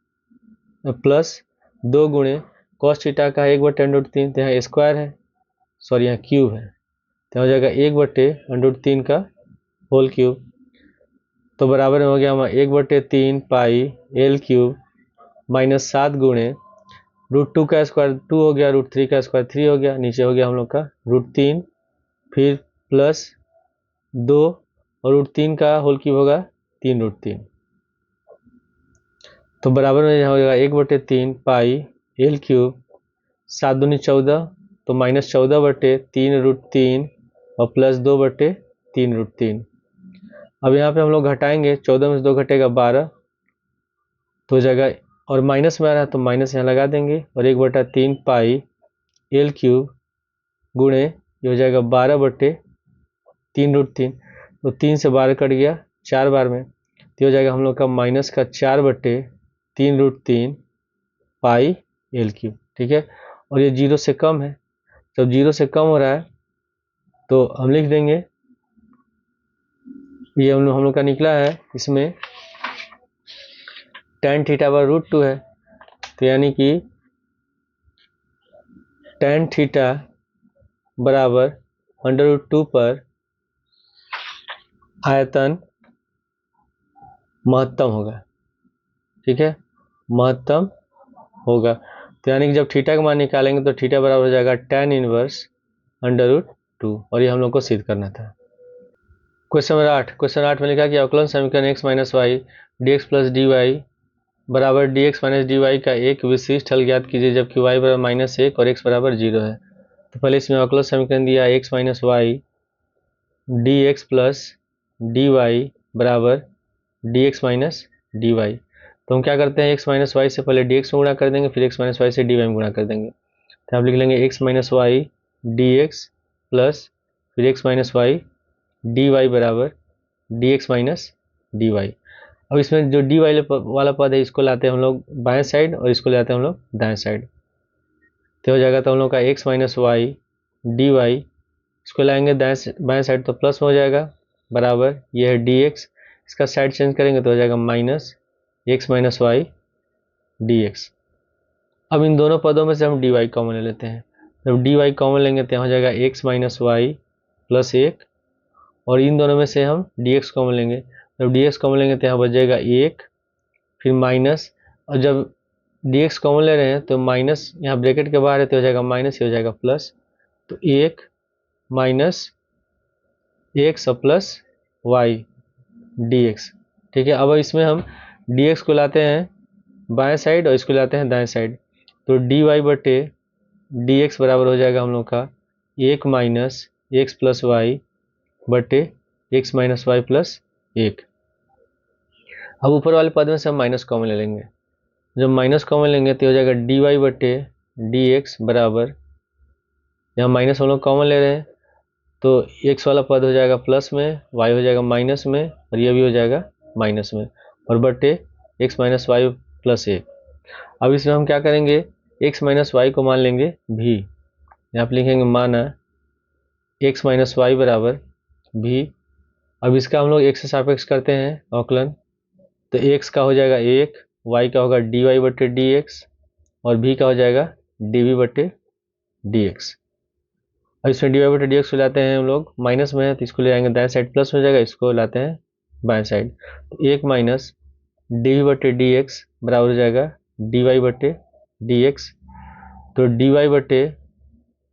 A: प्लस 2 गुणे कॉस थीटा का 1/√3, तो यहाँ स्क्वायर है, सॉरी यहाँ क्यूब है, तो हो जाएगा 1/√3 का होल क्यूब, तो बराबर में हो गया हमारा 1/3 पाई एल क्यूब -7 गुणे √2 का स्क्वायर 2 हो गया, √3 का स्क्वायर 3 हो गया, नीचे हो गया हम लोग का √3, फिर प्लस 2 और √3 का होल क्यूब होगा 3√3, तो बराबर में यहाँ हो जाएगा 1/3 पाई एल क्यूब 7 दूनी 14, तो -14/3√3 और +2/3√3। अब यहाँ पे हम लोग घटाएंगे, 14 में से 2 घटेगा 12, तो हो जाएगा, और माइनस में आ रहा है तो माइनस यहाँ लगा देंगे, और 1/3 पाई एल क्यूब गुणे ये हो जाएगा 12/3√3, तो 3 से 12 कट गया 4 बार में, तो हो जाएगा हम लोग का -4/3√3 पाई एल क्यूब, ठीक है। और ये 0 से कम है, जब 0 से कम हो रहा है तो हम लिख देंगे, ये हम लोग का निकला है, इसमें tan थीटा √2 है, तो यानी कि tan थीटा बराबर √2 पर आयतन महत्तम होगा, ठीक है, महत्तम होगा, तो यानी कि जब थीटा का मान निकालेंगे तो थीटा बराबर हो जाएगा tan इनवर्स √2, और ये हम लोग को सिद्ध करना था। क्वेश्चन नंबर 8 में लिखा कि अवकलन समीकरण x - y dx + dy बराबर D X minus D Y का एक विशिष्ट हल ज्ञात कीजिए जबकि y बराबर -1 और x बराबर 0 है। तो पहले इसमें अवकलज समीकरण दिया x minus Y D X plus D Y बराबर D X minus D Y. तो हम क्या करते हैं, x माइनस वाई से पहले डी एक्स में गुणा कर देंगे, फिर x माइनस वाई से डी वाई में गुणा कर देंगे। तो आप लिख लेंगे x minus Y D X plus फिर x minus Y D Y बराबर D X minus D Y. अब इसमें जो डी वाई वाला पद है इसको लाते हैं हम लोग बाएं साइड और इसको ले आते हैं हम लोग दाएं साइड। तो हो जाएगा तो हम लोग का x minus Y D Y, इसको लाएंगे बाएं साइड तो प्लस में हो जाएगा बराबर ये है डी एक्स, इसका साइड चेंज करेंगे तो हो जाएगा minus X minus Y D X. अब इन दोनों पदों में से हम डी वाई कॉमन ले लेते हैं। जब डी वाई कॉमन लेंगे तो हो जाएगा एक्स माइनस वाई प्लस 1 और इन दोनों में से हम डी एक्स कॉमन लेंगे। जब डी एक्स कॉमन लेंगे तो यहाँ बच जाएगा 1 फिर माइनस, और जब डी एक्स कॉमन ले रहे हैं तो माइनस यहाँ ब्रैकेट के बाहर है तो हो जाएगा माइनस, ये हो जाएगा प्लस। तो 1 माइनस एक्स और प्लस वाई डी एक्स। ठीक है, अब इसमें हम डी एक्स को लाते हैं बाएं साइड और इसको लाते हैं दाएं साइड। तो डी वाई बटे डी एक्स बराबर हो जाएगा हम लोग का 1 माइनस एक्स प्लस वाई बटे एक्स माइनस वाई प्लस 1। अब ऊपर वाले पद में से हम माइनस कॉमन ले लेंगे। जब माइनस कॉमन लेंगे तो हो जाएगा डी वाई बटे डी एक्स बराबर, यहाँ माइनस हम लोग कॉमन ले रहे हैं तो x वाला पद हो जाएगा प्लस में, y हो जाएगा माइनस में और ये भी हो जाएगा माइनस में और बटे x माइनस वाई प्लस 1। अब इसमें हम क्या करेंगे, x माइनस वाई को मान लेंगे भी, यहाँ पे लिखेंगे माना x माइनस वाई बराबर भी। अब इसका हम लोग x से सापेक्ष करते हैं अवकलन, तो x का हो जाएगा 1, y का होगा डी वाई बटे डी एक्स और भी का हो जाएगा डी वी बटे डी एक्स। अब इसमें डी वाई बटे डी एक्स को लाते हैं हम लोग माइनस में है तो इसको ले आएंगे दाएं साइड प्लस हो जाएगा, इसको लाते हैं बाएं साइड। तो 1 माइनस डी वी बटे डी एक्स बराबर हो जाएगा डी वाई बटे डी एक्स। तो डी वाई बटे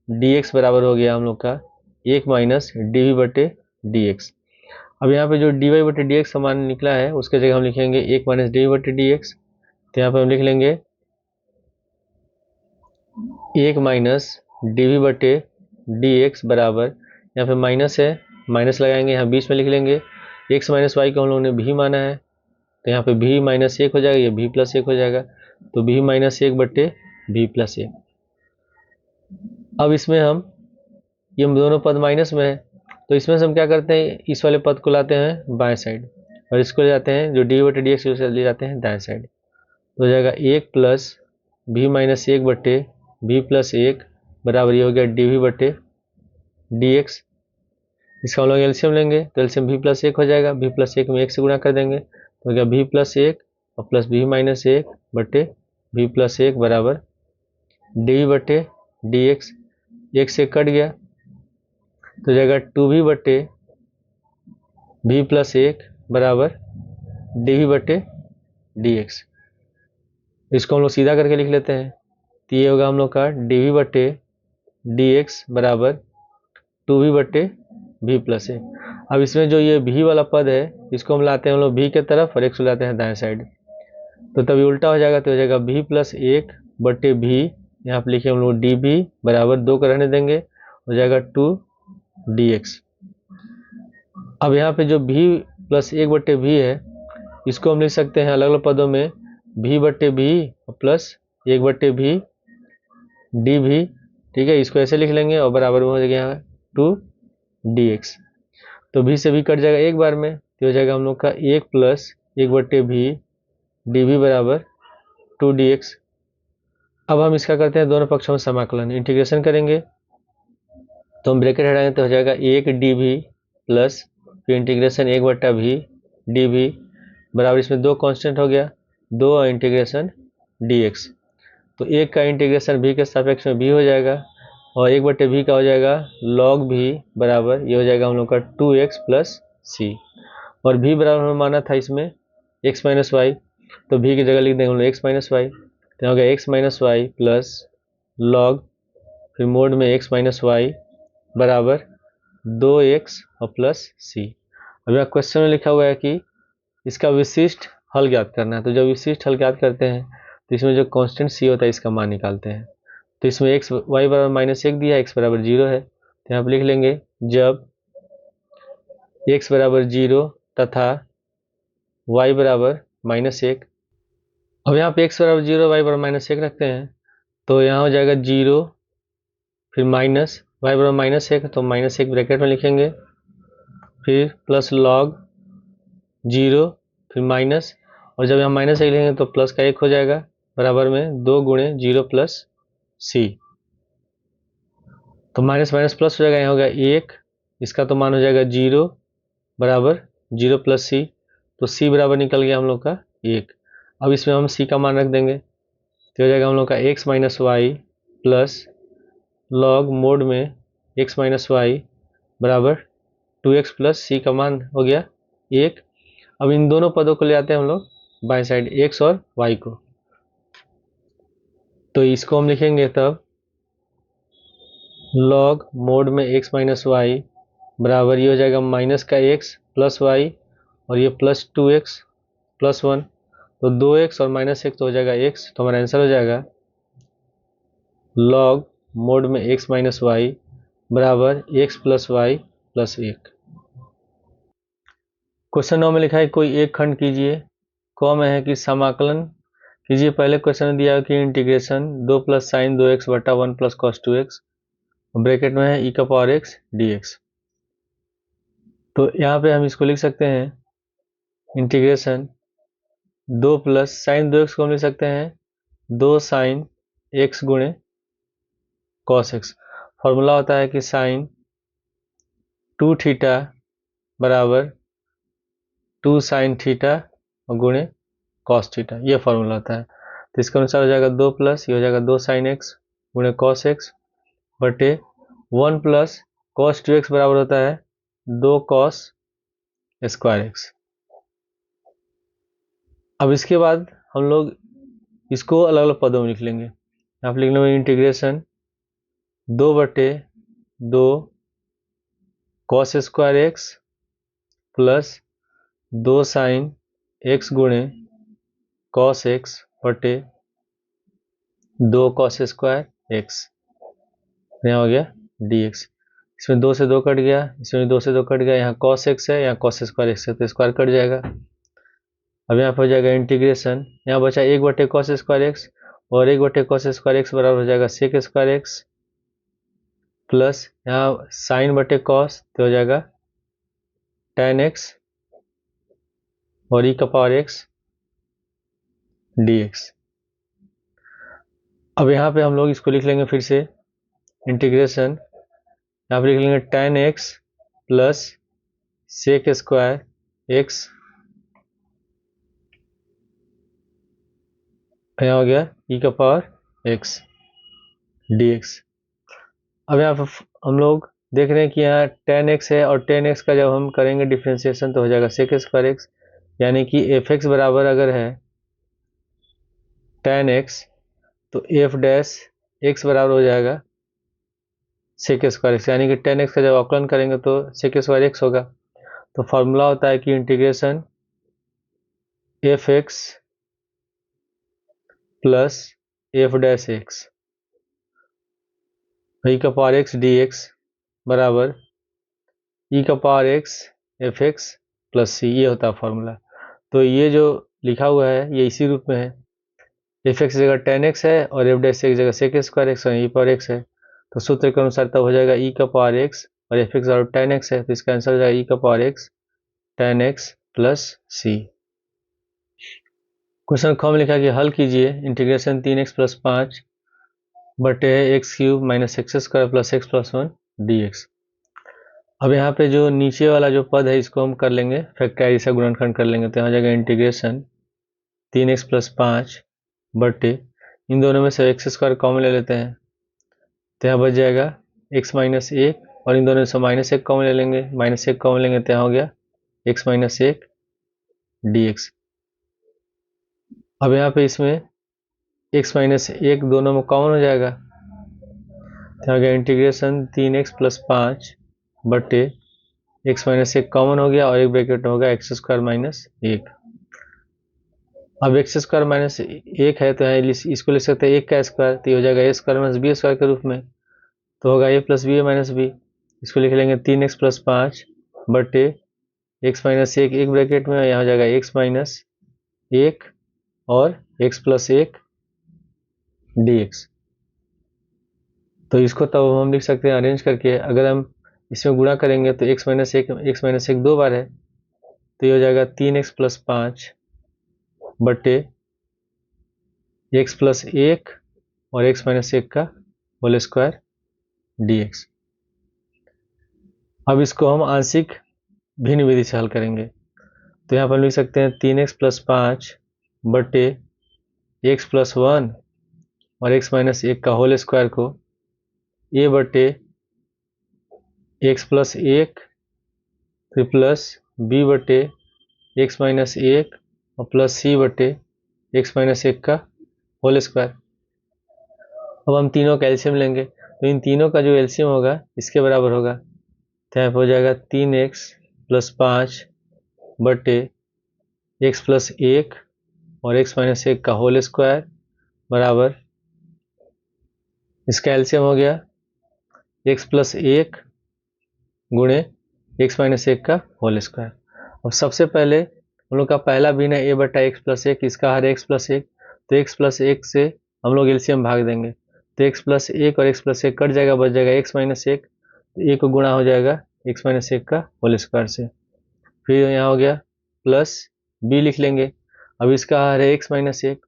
A: डी एक्स बराबर हो गया हम लोग का 1 माइनस डी वी बटे डी एक्स। अब यहाँ पे जो डी वाई बटे डी एक्स समान निकला है उसके जगह हम लिखेंगे 1 माइनस डी वी बटे डी एक्स। तो यहाँ पे हम लिख लेंगे 1 माइनस डी वी बटे डी एक्स बराबर, यहाँ पे माइनस है माइनस लगाएंगे, यहाँ बीच में लिख लेंगे एक्स माइनस वाई को हम लोगों ने भी माना है तो यहाँ पे भी माइनस 1 हो जाएगा, ये भी प्लस 1 हो जाएगा तो भी माइनस 1 बटे भी प्लस 1। अब इसमें हम ये दोनों पद माइनस में है तो इसमें से हम क्या करते हैं, इस वाले पद को लाते हैं बाएं साइड और इसको ले जाते हैं जो डी बटे डी एक्स ले जाते हैं दाएं साइड। तो हो जाएगा 1 प्लस भी माइनस 1 बटे भी प्लस 1 बराबर ये हो गया डी वी बटे डी एक्स। इसका हम लोग एलसीएम लेंगे तो एलसीएम भी प्लस 1 हो जाएगा, भी प्लस 1 में 1 से गुणा कर देंगे तो हो गया भी प्लस 1 और प्लस भी माइनस 1 बटे भी प्लस 1 बराबर डी वी बटे डी एक्स। 1 से कट गया तो हो जाएगा 2v बटे भी प्लस 1 बराबर डी वी बटे डी एक्स। इसको हम लोग सीधा करके लिख लेते हैं तो ये होगा हम लोग का डी वी बटे डी एक्स बराबर 2v बटे भी प्लस 1। अब इसमें जो ये भी वाला पद है इसको हम लाते हैं हम लोग भी के तरफ और x को लाते हैं दाएं साइड, तो तभी उल्टा हो जाएगा तो हो जाएगा भी प्लस 1 बटे भी, यहाँ पे लिखे हम लोग डी भी बराबर 2 को रहने देंगे हो जाएगा 2 डी एक्स। अब यहाँ पे जो भी प्लस 1 बटे भी है इसको हम लिख सकते हैं अलग अलग पदों में भी बटे भी प्लस 1 बटे भी डी भी। ठीक है, इसको ऐसे लिख लेंगे और बराबर में हो जाएगा 2 डी एक्स। तो भी से भी कट जाएगा एक बार में तो हो जाएगा हम लोग का 1 प्लस 1 बटे भी डी भी बराबर 2 डी एक्स। अब हम इसका करते हैं दोनों पक्षों में समाकलन, इंटीग्रेशन करेंगे तो हम ब्रैकेट हटाएंगे तो हो जाएगा 1 डी भी प्लस फिर इंटीग्रेशन 1 बटा भी डी भी बराबर, इसमें 2 कांस्टेंट हो गया 2 और इंटीग्रेशन डी एक्स। तो 1 का इंटीग्रेशन भी के सापेक्ष में भी हो जाएगा और 1 बटे भी का हो जाएगा लॉग भी बराबर ये हो जाएगा हम लोग का 2x प्लस सी, और भी बराबर हमें माना था इसमें x माइनस वाई तो भी की जगह लिख देंगे हम लोग x माइनस वाई, तो हो गया x minus Y plus log फिर मोड में x माइनस वाई बराबर 2x और प्लस सी। अब यहाँ क्वेश्चन में लिखा हुआ है कि इसका विशिष्ट हल ज्ञात करना है। तो जब विशिष्ट हल ज्ञात करते हैं तो इसमें जो कांस्टेंट सी होता है इसका मान निकालते हैं। तो इसमें एक्स वाई बराबर -1 दिया, एक्स बराबर 0 है, तो यहाँ पर लिख लेंगे जब एक्स बराबर 0 तथा वाई बराबर -1। अब यहाँ पे एक्स बराबर 0 वाई बराबर -1 रखते हैं तो यहाँ हो जाएगा 0 फिर माइनस वाई बराबर -1 तो -1 ब्रैकेट में लिखेंगे, फिर प्लस लॉग 0 फिर माइनस, और जब यहाँ -1 लिखेंगे तो प्लस का 1 हो जाएगा बराबर में 2 गुणे 0 प्लस सी, तो माइनस माइनस प्लस हो जाएगा, यहाँ हो गया 1, इसका तो मान हो जाएगा 0 बराबर 0 प्लस सी, तो सी बराबर निकल गया हम लोग का 1। अब इसमें हम सी का मान रख देंगे तो हो जाएगा हम लोग का x minus Y plus log mod में x माइनस वाई बराबर 2x प्लस सी का मान हो गया 1। अब इन दोनों पदों को ले आते हैं हम लोग बाएं साइड x और y को, तो इसको हम लिखेंगे तब लॉग मोड में x माइनस वाई बराबर ये हो जाएगा माइनस का x प्लस वाई और ये प्लस 2x प्लस 1, तो 2x और -1 तो हो जाएगा x, तो हमारा आंसर हो जाएगा लॉग मोड में x माइनस वाई बराबर x plus Y plus 1। Question 9 में लिखा है कोई एक खंड कीजिए, कॉम है कि समाकलन कीजिए। पहले क्वेश्चन में दिया है कि इंटीग्रेशन 2 प्लस साइन 2x बटा 1 प्लस कॉस 2x, ब्रैकेट में है e का पावर x dx। तो यहाँ पे हम इसको लिख सकते हैं इंटीग्रेशन 2 प्लस साइन 2x को हम लिख सकते हैं 2 साइन x गुणे कॉस x। फॉर्मूला होता है कि साइन 2 थीटा बराबर 2 साइन थीटा और गुणे कॉस थीटा, ये फॉर्मूला होता है। तो इसके अनुसार हो जाएगा 2 प्लस ये हो जाएगा 2 साइन x गुणे कॉस x बटे 1 प्लस कॉस 2x बराबर होता है 2 कॉस स्क्वायर x। अब इसके बाद हम लोग इसको अलग अलग पदों में लिख लेंगे। यहाँ पर लिख लेंगे इंटीग्रेशन 2 बटे 2 cos square x plus 2 sine x गुणे कॉस x बटे 2 कॉस स्क्वायर x, यहाँ हो गया dx। इसमें 2 से 2 कट गया, इसमें 2 से 2 कट गया, यहाँ cos x है यहाँ cos स्क्वायर x है तो स्क्वायर कट जाएगा। अब यहाँ पर हो जाएगा इंटीग्रेशन, यहाँ बचा 1 बटे कॉस स्क्वायर x और 1 बटे कॉस स्क्वायर x बराबर हो जाएगा सेक स्क्वायर x प्लस यहाँ साइन बटे कॉस तो हो जाएगा tan x और e का पावर x dx। अब यहाँ पे हम लोग इसको लिख लेंगे फिर से इंटीग्रेशन, यहाँ पे लिख लेंगे tan x प्लस सेक स्क्वायर x, यहाँ हो गया e का पावर x dx। अब यहाँ पे हम लोग देख रहे हैं कि यहाँ tan x है और tan x का जब हम करेंगे डिफ्रेंशिएशन तो हो जाएगा सेक स्क्वायर x, यानी कि fx बराबर अगर है tan x तो f डैश x बराबर हो जाएगा सेक स्क्वायर x, यानी कि tan x का जब अवकलन करेंगे तो सेक स्क्वायर x होगा। तो फॉर्मूला होता है कि integration fx plus f dash x e का पावर x dx बराबर e का power x fx plus c, ये होता है फॉर्मूला। तो ये जो लिखा हुआ है ये इसी रूप में है, fx जगह tan x है और f डैश की जगह सेक स्क्वायर x और e पावर x है, तो सूत्र के अनुसार तब हो जाएगा e का पावर x और fx और tan x है तो इसका आंसर हो जाएगा e का power x tan x plus c। Question ख में लिखा है कि हल कीजिए इंटीग्रेशन 3x प्लस 5 बटे x cube minus x square plus x plus 1 dx। अब यहाँ पे जो नीचे वाला जो पद है इसको हम कर लेंगे फैक्टराइज से गुणनखंड कर लेंगे, तो यहाँ हो जाएगा इंटीग्रेशन 3x प्लस 5 बटे इन दोनों में से एक्स स्क्वायर कॉमन ले लेते हैं तो यहाँ बच जाएगा x माइनस 1 और इन दोनों से -1 कॉमन ले लेंगे, -1 कॉमन लेंगे तो यहाँ हो गया x माइनस 1 dx। अब यहाँ पे इसमें x माइनस 1 दोनों में कॉमन हो जाएगा तो यहाँ गया इंटीग्रेशन 3x प्लस 5 बटे x माइनस 1 कॉमन हो गया और एक ब्रैकेट में होगा एक्स स्क्वायर माइनस 1। अब एक्स स्क्वायर माइनस एक है तो यहाँ इसको लिख सकते हैं एक का स्क्वायर, तो ये हो जाएगा ए स्क्वायर माइनस बी स्क्वायर के रूप में, तो होगा ए प्लस बी माइनस बी। इसको लिख लेंगे 3x प्लस 5 बटे एक्स माइनस एक ब्रैकेट में, यहाँ हो जाएगा एक्स माइनस एक और एक्स प्लस एक dx। तो इसको तब हम लिख सकते हैं अरेंज करके, अगर हम इसमें गुणा करेंगे तो एक्स माइनस एक दो बार है, तो ये हो जाएगा 3x प्लस 5 बटे एक्स प्लस एक और एक्स माइनस एक का होल स्क्वायर dx। अब इसको हम आंशिक भिन्न विधि से हल करेंगे, तो यहाँ पर लिख सकते हैं 3x प्लस 5 बटे एक्स प्लस वन और एक्स माइनस एक का होल स्क्वायर को a बटे एक्स प्लस एक फिर प्लस b बटे एक्स माइनस एक और प्लस c बटे एक्स माइनस एक का होल स्क्वायर। अब हम तीनों का एलसीएम लेंगे, तो इन तीनों का जो एलसीएम होगा इसके बराबर होगा, तो यहाँ पर हो जाएगा 3x प्लस 5 बटे एक्स प्लस एक और एक्स माइनस एक का होल स्क्वायर बराबर, इसका एलसीएम हो गया एक्स प्लस एक गुणे एक्स माइनस एक का होल स्क्वायर। अब सबसे पहले हम लोग का पहला भिन्न है ए बटा एक्स प्लस एक, इसका हर एक्स प्लस एक, तो एक्स प्लस एक से हम लोग एलसीएम भाग देंगे, तो एक्स प्लस एक और एक्स प्लस एक कट जाएगा, बच जाएगा एक्स माइनस एक, तो एक को गुणा हो जाएगा एक्स माइनस एक का होल स्क्वायर से। फिर यहाँ हो गया प्लस बी लिख लेंगे, अब इसका हर है एक्स माइनस एक,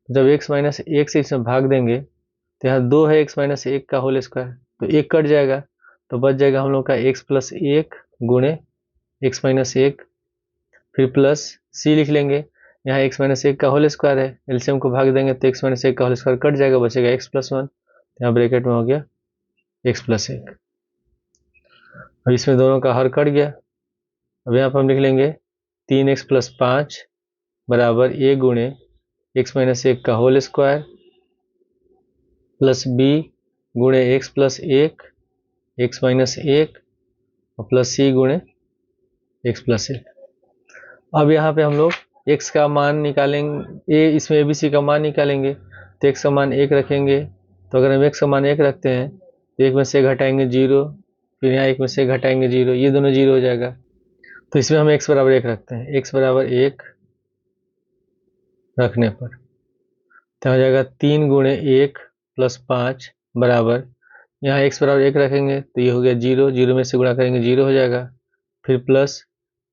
A: जब एक्स माइनस एक से इसमें भाग देंगे तो यहाँ दो है एक्स माइनस एक का होल स्क्वायर, तो एक कट जाएगा, तो बच जाएगा हम लोग का एक्स प्लस एक गुणे एक्स माइनस एक, फिर प्लस सी लिख लेंगे, यहाँ एक्स माइनस एक का होल स्क्वायर है, एलसीएम को भाग देंगे तो एक्स माइनस एक का होल स्क्वायर कट जाएगा, बचेगा एक्स प्लस वन, यहाँ ब्रैकेट में हो गया एक्स प्लस एक। अब इसमें दोनों का हर कट गया, अब यहाँ पर हम लिख लेंगे 3x प्लस 5 बराबर ए गुणे एक्स माइनस एक का होल स्क्वायर प्लस बी गुणे एक्स प्लस एक एक्स माइनस एक और प्लस सी गुणे एक्स प्लस एक। अब यहाँ पे हम लोग x का मान निकालेंगे, इसमें ABC का मान निकालेंगे, तो x का मान एक रखेंगे, तो अगर हम x का मान एक रखते हैं तो एक में से घटाएंगे जीरो, फिर यहाँ एक में से घटाएंगे जीरो, ये दोनों जीरो हो जाएगा, तो इसमें हम x बराबर एक रखते हैं, x बराबर एक रखने पर तो हो जाएगा 3 गुणे एक प्लस 5 बराबर, यहाँ x बराबर एक रखेंगे तो ये हो गया जीरो, जीरो में से गुणा करेंगे जीरो हो जाएगा, फिर प्लस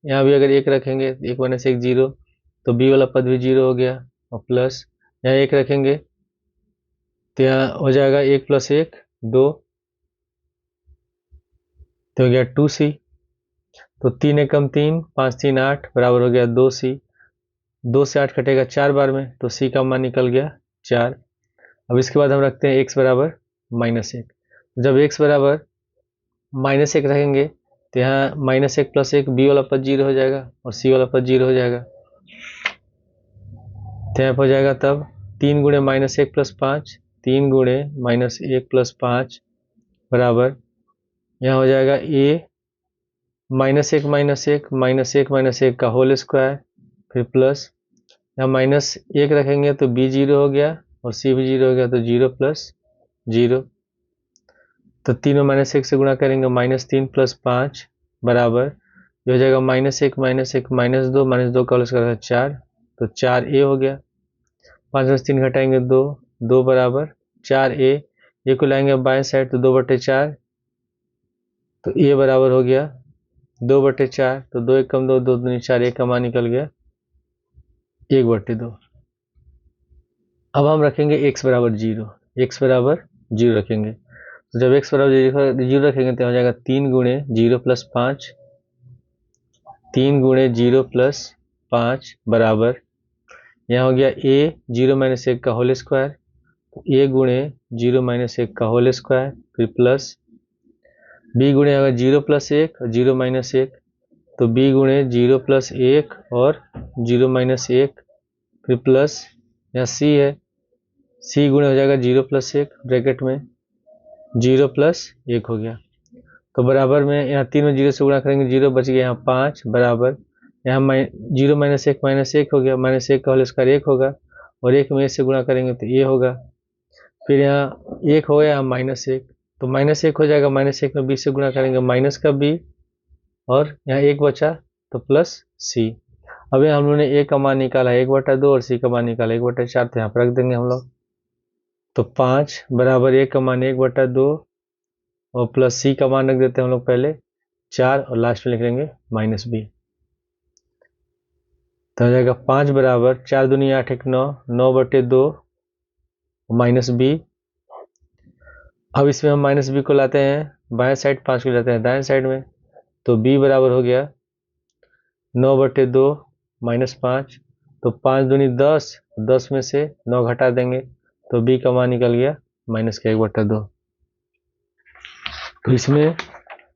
A: यहाँ भी अगर एक रखेंगे तो एक माइनस एक जीरो, तो b वाला पद भी जीरो हो गया, और प्लस यहाँ एक रखेंगे तो यहाँ हो जाएगा एक प्लस एक दो, तो हो गया 2c, तो 3 एकम 3 5 3 8 बराबर हो गया 2c, 2 से 8 कटेगा 4 बार में, तो c का मान निकल गया 4। अब इसके बाद हम रखते हैं x बराबर माइनस एक, जब x बराबर माइनस एक रखेंगे तो यहाँ माइनस एक प्लस एक b वाला पद जीरो हो जाएगा और c वाला पद जीरो हो जाएगा, तो यहाँ पर हो जाएगा तब 3 गुणे माइनस एक प्लस 5, 3 गुणे माइनस एक प्लस 5 बराबर, यहाँ हो जाएगा a माइनस एक माइनस एक माइनस एक माइनस एक का होल स्क्वायर, फिर प्लस यहाँ माइनस एक रखेंगे तो b जीरो हो गया और c भी जीरो हो गया, तो जीरो प्लस जीरो, तो 3 में माइनस एक से गुणा करेंगे माइनस 3 प्लस 5 बराबर, ये हो जाएगा माइनस एक माइनस दो का होल स्क्वायर 4, तो 4a हो गया, 5 में से 3 घटाएंगे 2, 2 बराबर 4a, ये को लाएंगे बाएं साइड तो 2/4, तो a बराबर हो गया 2/4, तो 2 एक कम 2 2 दूनी 4, a का मान निकल गया 1/2। अब हम रखेंगे x बराबर जीरो रखेंगे, तो जब x बराबर जीरो रखेंगे तो हो जाएगा 3 गुणे जीरो प्लस 5, 3 गुणे जीरो प्लस 5 बराबर, यहाँ हो गया a जीरो माइनस एक का होल स्क्वायर, तो a गुणे जीरो माइनस एक का होल स्क्वायर, फिर प्लस b गुणे अगर जीरो प्लस एक और जीरो माइनस एक, तो b गुणे जीरो प्लस एक और जीरो माइनस एक, फिर प्लस यहाँ c है, c गुणे हो जाएगा जीरो प्लस एक ब्रैकेट में जीरो प्लस एक हो गया, तो बराबर में यहाँ 3 में जीरो से गुणा करेंगे जीरो, बच गया यहाँ 5 बराबर, यहाँ 0 माइनस एक हो गया, माइनस एक का होल स्क्वायर 1 होगा, और 1 में से गुणा करेंगे तो ये होगा। फिर यहाँ 1 हो गया, यहाँ -1, तो -1 हो जाएगा, -1 में b से गुणा करेंगे माइनस का b, और यहाँ 1 बचा तो प्लस c। अब यहाँ हम लोगों ने a का मान निकाला 1/2 और c का मान निकाला 1/4, तो यहाँ पर रख देंगे हम लोग। तो 5 बराबर a का मान 1/2 और प्लस c का मान रख देते हैं हम लोग पहले 4, और लास्ट में लिख लेंगे -b। तो हो जाएगा 5 बराबर 4 दूनी 8 1 9, 9/2 -b। अब इसमें हम -b को लाते हैं बाएं साइड, 5 को लाते हैं दाएं साइड में, तो b बराबर हो गया 9/2 -5, तो 5 दूनी 10, 10 में से 9 घटा देंगे तो b का मान निकल गया -1/2। तो इसमें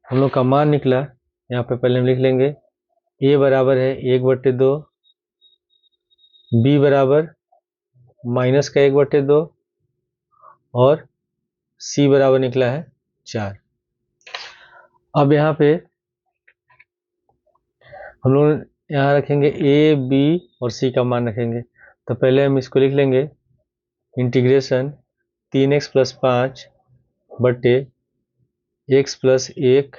A: हम लोग का मान निकला, यहाँ पे पहले हम लिख लेंगे a बराबर है 1/2, b बराबर -1/2 और c बराबर निकला है 4। अब यहाँ पे हम लोग यहाँ रखेंगे a, b और c का मान रखेंगे। तो पहले हम इसको लिख लेंगे इंटीग्रेशन 3x + 5 बटे x + 1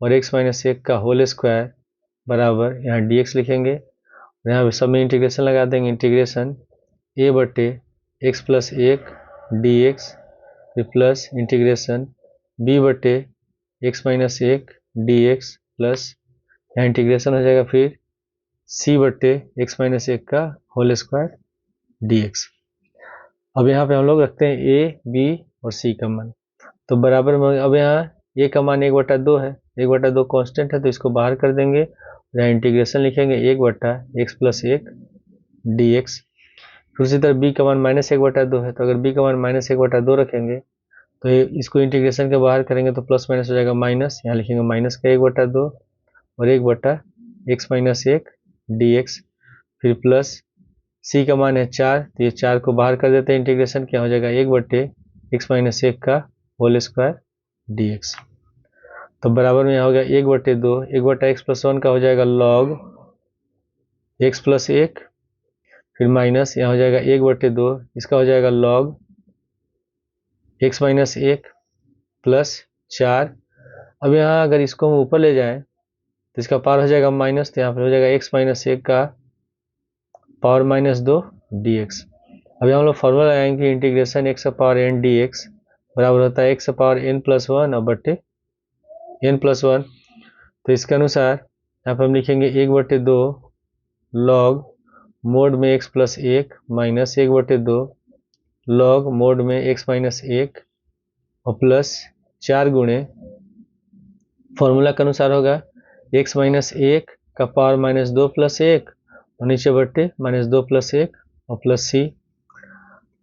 A: और x - 1 का होल स्क्वायर बराबर, यहाँ dx लिखेंगे, यहाँ सब में इंटीग्रेशन लगा देंगे, इंटीग्रेशन a बटे x + 1 dx plus integration b बटे x - 1 dx प्लस यहाँ इंटीग्रेशन हो जाएगा फिर c बटे x - 1 का होल स्क्वायर dx। अब यहाँ पे हम लोग रखते हैं a, b और c का मान, तो बराबर में अब यहाँ a का मान 1/2 है, 1/2 कांस्टेंट है, तो इसको बाहर कर देंगे, यहाँ इंटीग्रेशन लिखेंगे 1/x + 1 dx। फिर उसी तरह b का मान -1/2 है, तो अगर b का मान -1/2 रखेंगे तो इसको इंटीग्रेशन के बाहर करेंगे तो प्लस माइनस हो जाएगा माइनस, यहाँ लिखेंगे माइनस का 1/2 और 1/x - 1 dx। फिर प्लस c का मान है 4, तो ये 4 को बाहर कर देते हैं इंटीग्रेशन, क्या हो जाएगा 1/x - 1 का होल स्क्वायर dx। तो बराबर में यहाँ हो गया 1/2, 1/x + 1 का हो जाएगा log x + 1, फिर माइनस यहाँ हो जाएगा 1/2, इसका हो जाएगा log x - 1 प्लस 4। अब यहाँ अगर इसको हम ऊपर ले जाएं तो इसका पावर हो जाएगा माइनस, तो यहाँ पर हो जाएगा x - 1 का पावर -2 dx। अब यहाँ हम लोग फॉर्मूला लगाएंगे integration x power n dx बराबर होता है x पावर n + 1 और बटे n + 1। तो इसके अनुसार यहाँ पर हम लिखेंगे 1/2 log मोड में x + 1 माइनस 1/2 log मोड में x - 1 और प्लस 4 गुणे फॉर्मूला के अनुसार होगा x - 1 का पावर -2 + 1 और नीचे बट्टे -2 + 1 और प्लस c।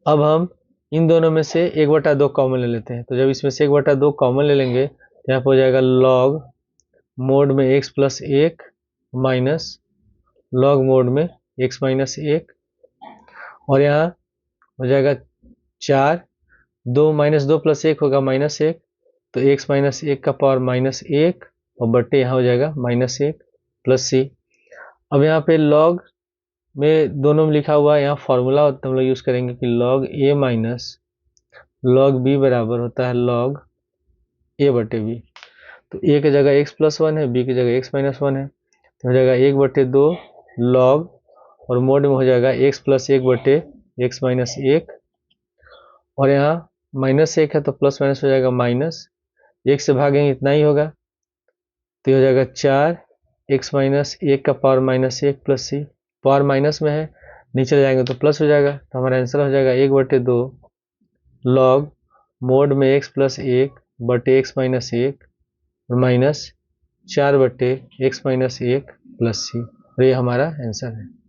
A: अब हम इन दोनों में से 1/2 कॉमन ले लेते हैं, तो जब इसमें से 1/2 कॉमन ले लेंगे तो यहाँ पर हो जाएगा log मोड में x + 1 माइनस log मोड में x - 1 और यहाँ हो जाएगा 4, 2 + 1 होगा -1, तो x - 1 का पावर -1 और बट्टे यहाँ हो जाएगा -1 प्लस c। अब यहाँ पे log में दोनों में लिखा हुआ है, यहाँ फॉर्मूला हम लोग यूज़ करेंगे कि log a minus log b बराबर होता है log a बटे b। तो a की जगह x + 1 है, b की जगह x - 1 है, तो हो जाएगा 1/2 log और मोड में हो जाएगा x + 1 बटे x - 1 और यहाँ -1 है तो प्लस माइनस हो जाएगा माइनस, 1 से भागेंगे इतना ही होगा, तो हो जाएगा 4 x - 1 का power -1 plus c। Power minus में है, नीचे जाएंगे तो प्लस हो जाएगा, तो हमारा आंसर हो जाएगा 1/2 log मोड में x + 1 बटे x - 1 और माइनस 4 बटे x - 1 प्लस c। ये हमारा आंसर है।